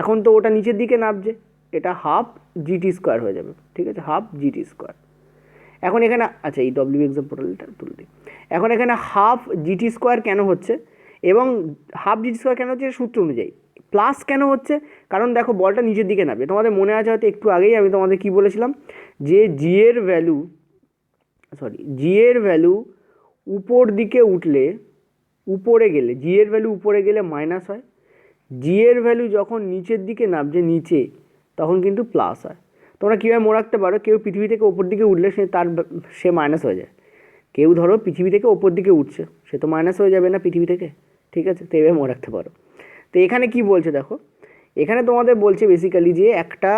এখন তো ওটা নিচের দিকে নামছে, এটা হাফ জিটি স্কোয়ার হয়ে যাবে, ঠিক আছে, হাফ জিটি স্কোয়ার। এখন এখানে আচ্ছা, এই ডব্লিউ এক্সাম পোর্টালটা তুলে দিই। এখন এখানে হাফ জিটি স্কোয়ার কেন হচ্ছে, এবং হাফ জিটি স্কোয়ার কেন হচ্ছে সূত্র অনুযায়ী। প্লাস কেন হচ্ছে, কারণ দেখো বলটা নিচের দিকে নামবে। তোমাদের মনে আছে হয়তো একটু আগেই আমি তোমাদের কী বলেছিলাম, যে জি এর ভ্যালু উপর দিকে উঠলে, উপরে গেলে, জি এর ভ্যালু উপরে গেলে মাইনাস হয়, জি এর ভ্যালু যখন নিচের দিকে নামছে নিচে, তখন কিন্তু প্লাস হয়। তোমরা কীভাবে মনে রাখতে পারো, কেউ পৃথিবী থেকে ওপর দিকে উঠলে সে মাইনাস হয়ে যায়, কেউ ধরো পৃথিবী থেকে ওপর দিকে উঠছে, সে তো মাইনাস হয়ে যাবে না পৃথিবী থেকে, ঠিক আছে। তো এভাবে মনে রাখতে পারো। তো এখানে কি বলছে দেখো, এখানে তোমাদের বলছে বেসিক্যালি যে একটা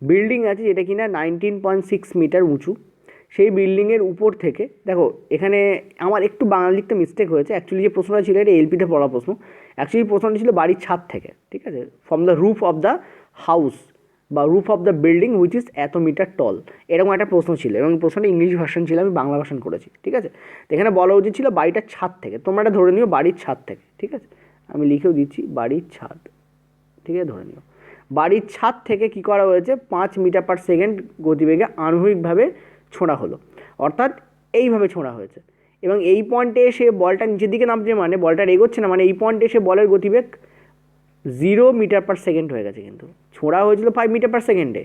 বিল্ডিং আছে যেটা কিনা 19.6 মিটার উঁচু, সেই বিল্ডিংয়ের উপর থেকে, দেখো এখানে আমার একটু বাংলা লিখতে মিস্টেক হয়েছে। অ্যাকচুয়ালি যে প্রশ্নটা ছিল এটা এলপিতে পড়া প্রশ্ন, অ্যাকচুয়ালি প্রশ্নটা ছিল বাড়ির ছাদ থেকে, ঠিক আছে, from the roof of the house বা roof of the building which is এত মিটার টল, এরকম একটা প্রশ্ন ছিল এবং প্রশ্নটা ইংলিশ ভার্সন ছিল, আমি বাংলা ভার্সন করেছি, ঠিক আছে। তো এখানে বলা উচিত ছিল বাড়িটার ছাদ থেকে, তোমরা এটা ধরে নিও বাড়ির ছাদ থেকে, ঠিক আছে, আমি লিখেও দিচ্ছি বাড়ির ছাদ, ঠিক আছে, ধরে নিও বাড়ির ছাদ থেকে কী করা হয়েছে 5 মিটার পার সেকেন্ড গতিবেগে আনুভূমিকভাবে ছোঁড়া হলো, অর্থাৎ এইভাবে ছোঁড়া হয়েছে এবং এই পয়েন্টে এসে বলটা নিচের দিকে নামছে, মানে বলটা এগোচ্ছে না, মানে এই পয়েন্টে এসে বলের গতিবেগ 0 মিটার পার সেকেন্ড হয়ে গেছে, কিন্তু ছোঁড়া হয়েছিল 5 মিটার পার সেকেন্ডে,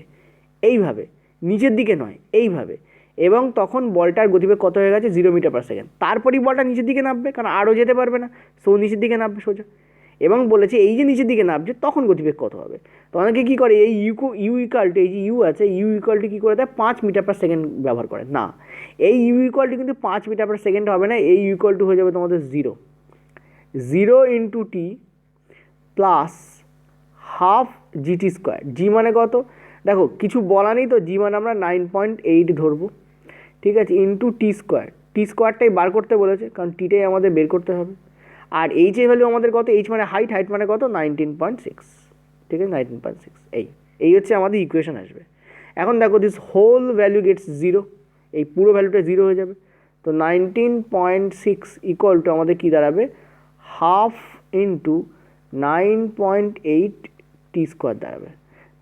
এইভাবে নিচের দিকে নয়, এইভাবে, এবং তখন বলটার গতিবেগ কত হয়ে গেছে 0 মিটার পার সেকেন্ড, তারপরেই বলটা নিচের দিকে নামবে, কারণ আরও যেতে পারবে না, সো নিচের দিকে নামবে সোজা। এবং বলেছে এই যে নিচের দিকে নামছে তখন গতিবেগ কত হবে, তো অনেকে কী করে এই ইউ ইকুয়ালটি, এই যে ইউ আছে ইউ ইকুয়ালটি কী করে দেয় 5 মিটার পার সেকেন্ড ব্যবহার করে, না এই ইউ ইকুয়ালটি কিন্তু 5 মিটার পার সেকেন্ড হবে না, এই ইউ ইকুয়ালটি হয়ে যাবে তোমাদের 0 into T plus half g t square, জি মানে কত দেখো কিছু বলা নেই তো, জি মানে আমরা 9.8 ধরবো, ঠিক আছে, ইন্টু টি স্কোয়ারটাই বার করতে বলেছে কারণ টিটাই আমাদের বের করতে হবে, আর এইচের ভ্যালু আমাদের কত, এইচ মানে হাইট, হাইট মানে কত 19.6, ঠিক আছে 19.6, এই হচ্ছে আমাদের ইকুয়েশন আসবে। এখন দেখো দিস হোল ভ্যালু গেটস 0, এই পুরো ভ্যালুটা 0 হয়ে যাবে, তো 19.6 ইকুয়াল টু আমাদের কী দাঁড়াবে হাফ ইন্টু 9.8 টি স্কোয়ার দাঁড়াবে,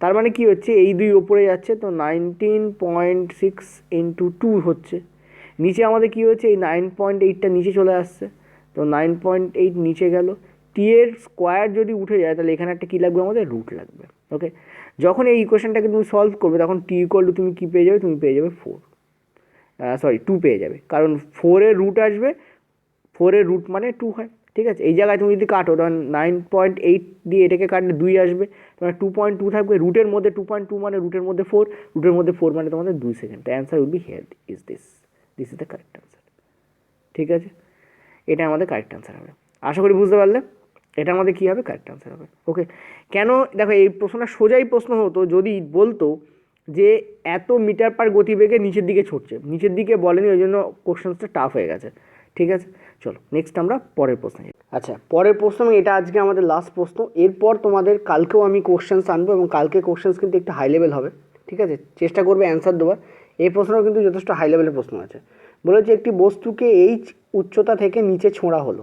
তার মানে কি হচ্ছে এই দুই ওপরে যাচ্ছে, তো 19.6 ইন্টু 2 হচ্ছে, নিচে আমাদের কি হচ্ছে এই 9.8টা নিচে চলে আসছে, তো 9.8 নিচে গেল, টি এর স্কোয়ার যদি উঠে যায় তাহলে এখানে একটা কী লাগবে আমাদের রুট লাগবে, ওকে। যখন এই ইকুয়েশনটাকে তুমি সলভ করবে তখন টি ইকুয়াল টু তুমি কী পেয়ে যাবে, তুমি পেয়ে যাবে 2 পেয়ে যাবে, কারণ 4-এর রুট আসবে, 4-এর রুট মানে 2 হয়, ঠিক আছে। এই জায়গায় তুমি যদি কাটো তখন 9.8 দিয়ে এটাকে কাটলে 2 আসবে, তোমার 2.2 থাকবে, রুটের মধ্যে 2.2 মানে রুটের মধ্যে 4, রুটের মধ্যে 4 মানে তোমাদের 2 second, the answer will B here is this is the correct answer, ঠিক আছে, এটা আমাদের কারেক্ট অ্যান্সার হবে। আশা করি বুঝতে পারলে এটা আমাদের কী হবে কারেক্ট অ্যান্সার হবে, ওকে। কেন দেখো এই প্রশ্নটা সোজাই প্রশ্ন হতো যদি বলতো যে এত মিটার পার গতিবেগে নিচের দিকে ছুটছে, নিচের দিকে বলেনি, ওই জন্য কোশ্চেনসটা টাফ হয়ে গেছে, ঠিক আছে। চলো নেক্সট আমরা পরের প্রশ্নে যাই। আচ্ছা পরের প্রশ্ন, এটা আজকে আমাদের লাস্ট প্রশ্ন, এরপর তোমাদের কালকেও আমি কোশ্চেন্স আনবো এবং কালকে কোশ্চেন্স কিন্তু একটু হাই লেভেল হবে, ঠিক আছে, চেষ্টা করবে অ্যান্সার দেওয়ার। এই প্রশ্নও কিন্তু যথেষ্ট হাই লেভেলের প্রশ্ন আছে। বলেছে একটি বস্তুকে এইচ উচ্চতা থেকে নিচে ছোঁড়া হলো,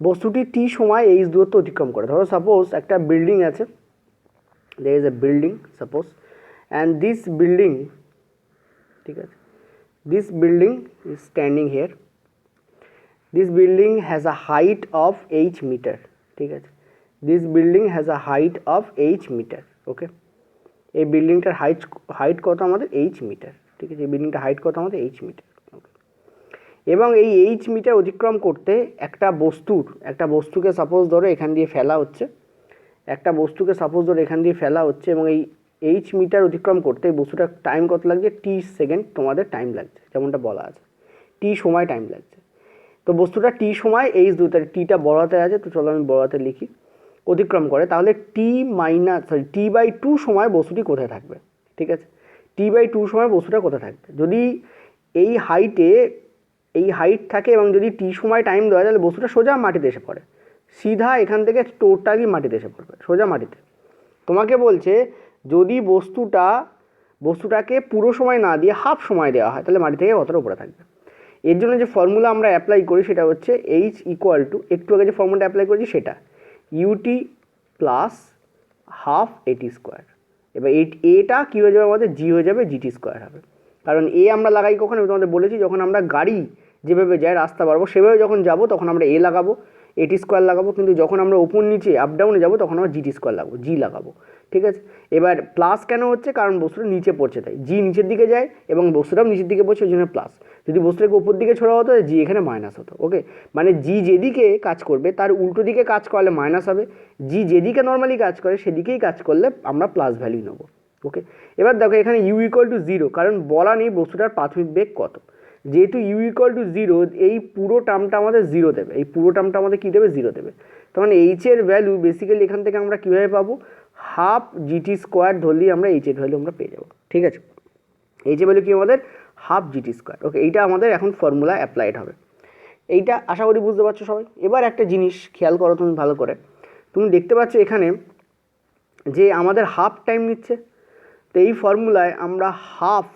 বস্তুটি টি সময় এইচ দূরত্ব অতিক্রম করে। ধরো সাপোজ একটা বিল্ডিং আছে, there is a building suppose, and this building, ঠিক আছে, this building is standing here, this building has a height of h meter, ঠিক আছে, this building has a height of h meter, ওকে। এই বিল্ডিংটার height কত আমাদের h metre, ঠিক আছে, এই বিল্ডিংটার হাইট কত আমাদের h মিটার, এবং এই h মিটার অতিক্রম করতে একটা বস্তুকে সাপোজ ধরো এখান দিয়ে ফেলা হচ্ছে, এবং এই h মিটার অতিক্রম করতে এই বস্তুটার টাইম কত লাগছে, টি সেকেন্ড তোমাদের টাইম লাগছে, যেমনটা বলা আছে টি সময় টাইম লাগছে। তো বস্তুটা টি সময় এইচ দূরত্বে, টিটা বড় হাতে আছে, তো চলো আমি বড় হাতে লিখি, অতিক্রম করে, তাহলে টি/2 সময় বস্তুটি কোথায় থাকবে, ঠিক আছে, টি/2 সময় বস্তুটা কোথায় থাকবে। যদি এই হাইট থাকে এবং যদি টি সময় টাইম দেওয়া তাহলে বস্তুটা সোজা মাটিতে এসে পড়ে, সিধা এখান থেকে টোটালি মাটিতে এসে পড়বে, সোজা মাটিতে। তোমাকে বলছে যদি বস্তুটাকে পুরো সময় না দিয়ে হাফ সময় দেওয়া হয় তাহলে মাটি থেকে কতটা উপরে থাকবে। এর জন্য যে ফর্মুলা আমরা অ্যাপ্লাই করি সেটা হচ্ছে এইচ ইকুয়াল টু, একটু আগে যে ফর্মুলাটা অ্যাপ্লাই করেছি সেটা, ইউটি প্লাস হাফ এটি স্কোয়ার। এবার এটা কী হয়ে যাবে আমাদের, জি হয়ে যাবে, জিটি স্কোয়ার হবে। কারণ এ আমরা লাগাই কখন, আমি তোমাদের বলেছি যখন আমরা গাড়ি যেভাবে যায় রাস্তা বাড়বো সেভাবে যখন যাবো তখন আমরা এ লাগাবো, এটি স্কোয়ার লাগাবো, কিন্তু যখন আমরা ওপর নিচে আপ ডাউনে যাবো তখন আমরা জিটি স্কোয়ার লাগাবো, জি লাগাবো, ঠিক আছে। এবার প্লাস কেন হচ্ছে, কারণ বস্তুটা নিচে পড়ছে তাই, জি নিচের দিকে যায় এবং বস্তুটাও নিচের দিকে পড়ছে, ওই জন্য প্লাস। যদি বস্তুটাকে উপর দিকে ছোড়া হতো জি এখানে মাইনাস হতো, ওকে। মানে জি যেদিকে কাজ করবে তার উল্টো দিকে কাজ করলে মাইনাস হবে, জি যেদিকে নর্মালি কাজ করে সেদিকেই কাজ করলে আমরা প্লাস ভ্যালু নেবো, ওকে। এবার দেখো এখানে ইউ ইকুয়াল টু 0, কারণ বলা নেই বস্তুটার প্রাথমিক বেগ কত, যেহেতু ইউ ইকুয়াল টু 0 এই পুরো টার্মটা আমাদের 0 দেবে, এই পুরো টার্মটা আমাদের কী দেবে, 0 দেবে। তার মানে এইচের ভ্যালু বেসিক্যালি এখান থেকে আমরা কীভাবে পাবো, হাফ জিটি স্কোয়ার ধরলেই আমরা এইচের ভ্যালু আমরা পেয়ে যাবো, ঠিক আছে। এইচের ভ্যালু কি আমাদের হাফ জিটি স্কোয়ার, ওকে। এইটা আমাদের এখন ফর্মুলা অ্যাপ্লাইড হবে, এইটা আশা করি বুঝতে পারছো সবাই। এবার একটা জিনিস খেয়াল করো তুমি ভালো করে, তুমি দেখতে পাচ্ছ এখানে যে আমাদের হাফ টাইম নিচ্ছে, তো এই ফর্মুলায় আমরা হাফ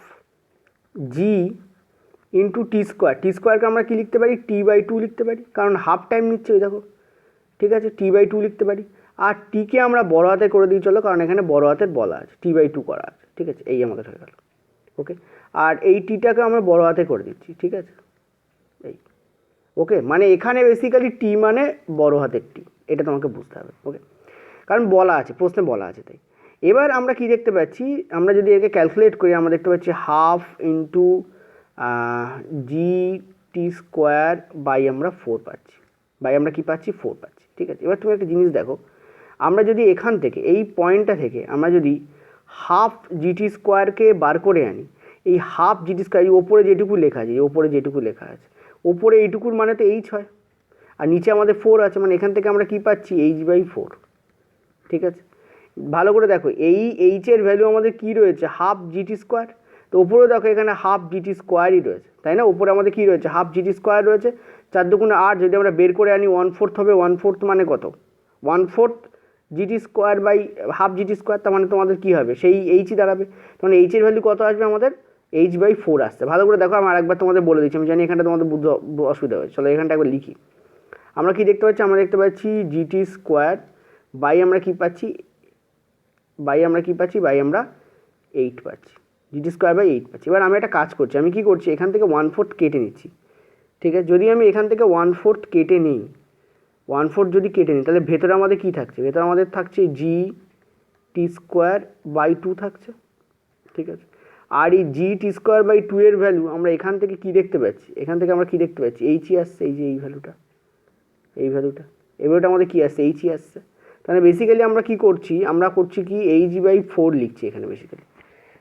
জি ইন্টু টি স্কোয়ারকে আমরা কী লিখতে পারি, T/2 লিখতে পারি, কারণ হাফ টাইম নিচ্ছে ওই দেখো, ঠিক আছে, T/2 লিখতে পারি। আর টিকে আমরা বড় হাতে করে দিই চলো, কারণ এখানে বড় হাতের বলা আছে, T/2 করা আছে, ঠিক আছে, এই আমাদের হয়ে গেল। ওকে, আর এই টিটাকে আমরা বড় হাতে করে দিচ্ছি, ঠিক আছে, এই। ওকে, মানে এখানে বেসিক্যালি টি মানে বড় হাতের টি, এটা তোমাকে বুঝতে হবে। ওকে, কারণ বলা আছে, প্রশ্নে বলা আছে তাই। এবার আমরা কি দেখতে পাচ্ছি, আমরা যদি একে ক্যালকুলেট করি আমরা দেখতে পাচ্ছি half into g t square by আমরা 4 পাচ্ছি, বাই আমরা কি পাচ্ছি 4 পাচ্ছি, ঠিক আছে। এবার তুমি একটা জিনিস দেখো, আমরা যদি এখান থেকে এই পয়েন্টটা থেকে আমরা যদি হাফ জিটি স্কোয়ারকে বার করে আনি, এই হাফ জিটি স্কোয়ার ওপরে যেটুকু লেখা আছে, ওপরে যেটুকু লেখা আছে, ওপরে এইটুকুর মানে তো এইচ হয়, আর নিচে আমাদের 4 আছে, মানে এখান থেকে আমরা কি পাচ্ছি H/4, ঠিক আছে। ভালো করে দেখো, এই এইচের ভ্যালু আমাদের কি রয়েছে, হাফ জিটি স্কোয়ার, তো ওপরেও দেখো এখানে হাফ জিটি স্কোয়ারই রয়েছে, তাই না, ওপরে আমাদের কি রয়েছে, হাফ জিটি স্কোয়ার রয়েছে, 4 দুগুণে 8, যদি আমরা বের করে আনি 1/4 হবে, 1/4 মানে কত, 1/4 g t square by half g t square, তার মানে তোমাদের কী হবে, সেই এইচই দাঁড়াবে, তখন এইচের ভ্যালু কত আসবে আমাদের H/4 আসছে। ভালো করে দেখো, আমি আরেকবার তোমাদের বলে দিচ্ছি, আমি জানি এখানটা তোমাদের বুঝতে অসুবিধা হয়েছে, চলো এখানটা একবার লিখি। আমরা কি দেখতে পাচ্ছি, আমরা দেখতে পাচ্ছি জিটি স্কোয়ার বাই আমরা কি পাচ্ছি, বাই আমরা 8 পাচ্ছি, জিটি স্কোয়ার বাই 8 পাচ্ছি। এবার আমি একটা কাজ করছি, আমি কি করছি, এখান থেকে 1/4 কেটে নিচ্ছি, ঠিক আছে। যদি আমি এখান থেকে 1/4 কেটে নিই, 1/4 যদি কেটে নিই, তাহলে ভেতরে আমাদের কি থাকছে, ভেতরে আমাদের থাকছে জি টি স্কোয়ার বাই 2 থাকছে, ঠিক আছে। আর এই জি টি স্কোয়ার বাই 2 এর ভ্যালু আমরা এখান থেকে কি দেখতে পাচ্ছি, এখান থেকে আমরা কি দেখতে পাচ্ছি, এইচই আসছে, এই যে এই ভ্যালুটা, এই ভ্যালুটা, এই ভ্যালুটা আমাদের কি আসছে, এইচই আসছে। তাহলে বেসিক্যালি আমরা কি করছি, আমরা করছি কি H/4 লিখছি এখানে বেসিক্যালি,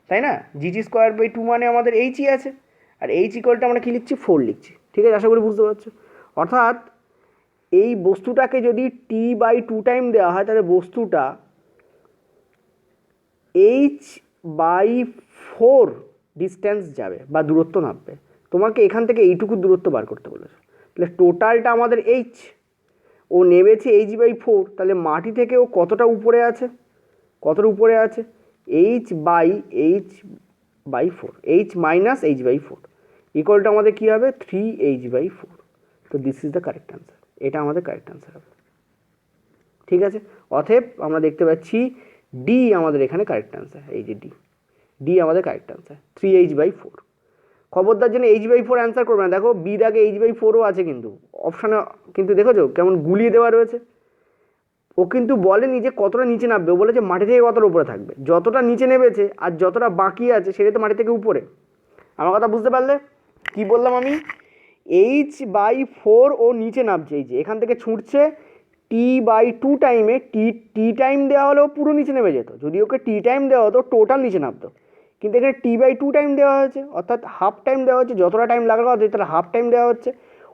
তাই না। জিটি স্কোয়ার বাই 2 মানে আমাদের এইচই আছে, আর এইচ ইকুয়ালটা আমরা কি লিখছি, 4 লিখছি, ঠিক আছে, আশা করি বুঝতে পারছো। অর্থাৎ এই বস্তুটাকে যদি T/2 টাইম দেওয়া হয়, তাহলে বস্তুটা H/4 ডিস্টেন্স যাবে বা দূরত্ব নামবে। তোমাকে এখান থেকে এইটুকু দূরত্ব বার করতে বলেছে, তাহলে টোটালটা আমাদের এইচ, ও নেমেছে H/4, তাহলে মাটি থেকে ও কতটা উপরে আছে, কতটা উপরে আছে, H/4, H মাইনাস H/4 ইকুয়ালটা আমাদের কী হবে, 3H/4। তো this is the correct answer, এটা আমাদের কারেক্ট অ্যান্সার হবে, ঠিক আছে। অতএব আমরা দেখতে পাচ্ছি ডি আমাদের এখানে কারেক্ট অ্যান্সার, এই যে ডি আমাদের কারেক্ট অ্যান্সার, 3H/4। খবরদার জন্য H/4 অ্যান্সার করবে না, দেখো বি দাগে H/4ও আছে কিন্তু অপশানে, কিন্তু দেখেছো কেমন গুলিয়ে দেওয়া রয়েছে। ও কিন্তু বলেনি যে কতটা নিচে নামবে, ও বলেছে মাটি থেকে কতটা উপরে থাকবে, যতটা নিচে নেমেছে আর যতটা বাকি আছে সেটা তো মাটি থেকে উপরে। আমার কথা বুঝতে পারলে, কি বললাম আমি, H/4 ও নিচে নামছে, এই যে এখান থেকে ছুটছে T/2 টাইমে, টি টাইম দেওয়া হলেও পুরো নিচে নেমে যেত, যদি ওকে টি টাইম দেওয়া হতো টোটাল নিচে নামতো, কিন্তু এখানে T/2 টাইম দেওয়া হয়েছে, অর্থাৎ হাফ টাইম দেওয়া হচ্ছে, যতটা টাইম লাগানো হচ্ছে তার হাফ টাইম দেওয়া হচ্ছে,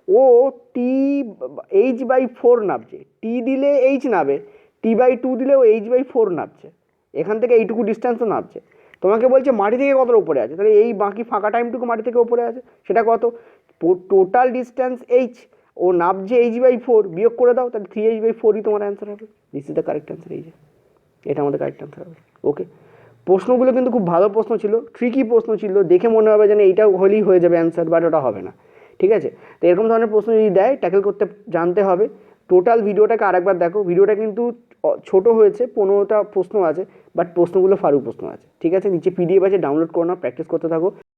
ও H/4 নামছে, টি দিলে এইচ নামে, T/2 দিলেও H/4 নামছে, এখান থেকে এইটুকু ডিস্টেন্সও নামছে। তোমাকে বলছে মাটি থেকে কতটা উপরে আছে, তাহলে এই বাকি ফাঁকা টাইমটুকু মাটি থেকে উপরে আছে, সেটা কত, টোটাল ডিস্টেন্স এইচ, ও নামছে H/4, বিয়োগ করে দাও, তাহলে 3H/4ই তোমার অ্যান্সার হবে। This is the correct answer, এই যে এটা আমাদের কারেক্ট অ্যান্সার হবে। ওকে, প্রশ্নগুলো কিন্তু খুব ভালো প্রশ্ন ছিল, ট্রিকি প্রশ্ন ছিল, দেখে মনে হবে যেন এইটা হলেই হয়ে যাবে অ্যান্সার, বাট ওটা হবে না, ঠিক আছে। তো এরকম ধরনের প্রশ্ন যদি দেয়, ট্যাকেল করতে জানতে হবে। টোটাল ভিডিওটাকে আরেকবার দেখো, ভিডিওটা কিন্তু ছোট হয়েছে, 15টা প্রশ্ন আছে, বাট প্রশ্নগুলো ফালতু প্রশ্ন আছে, ঠিক আছে। নিচে PDF আছে, ডাউনলোড করো না, প্র্যাকটিস করতে থাকো।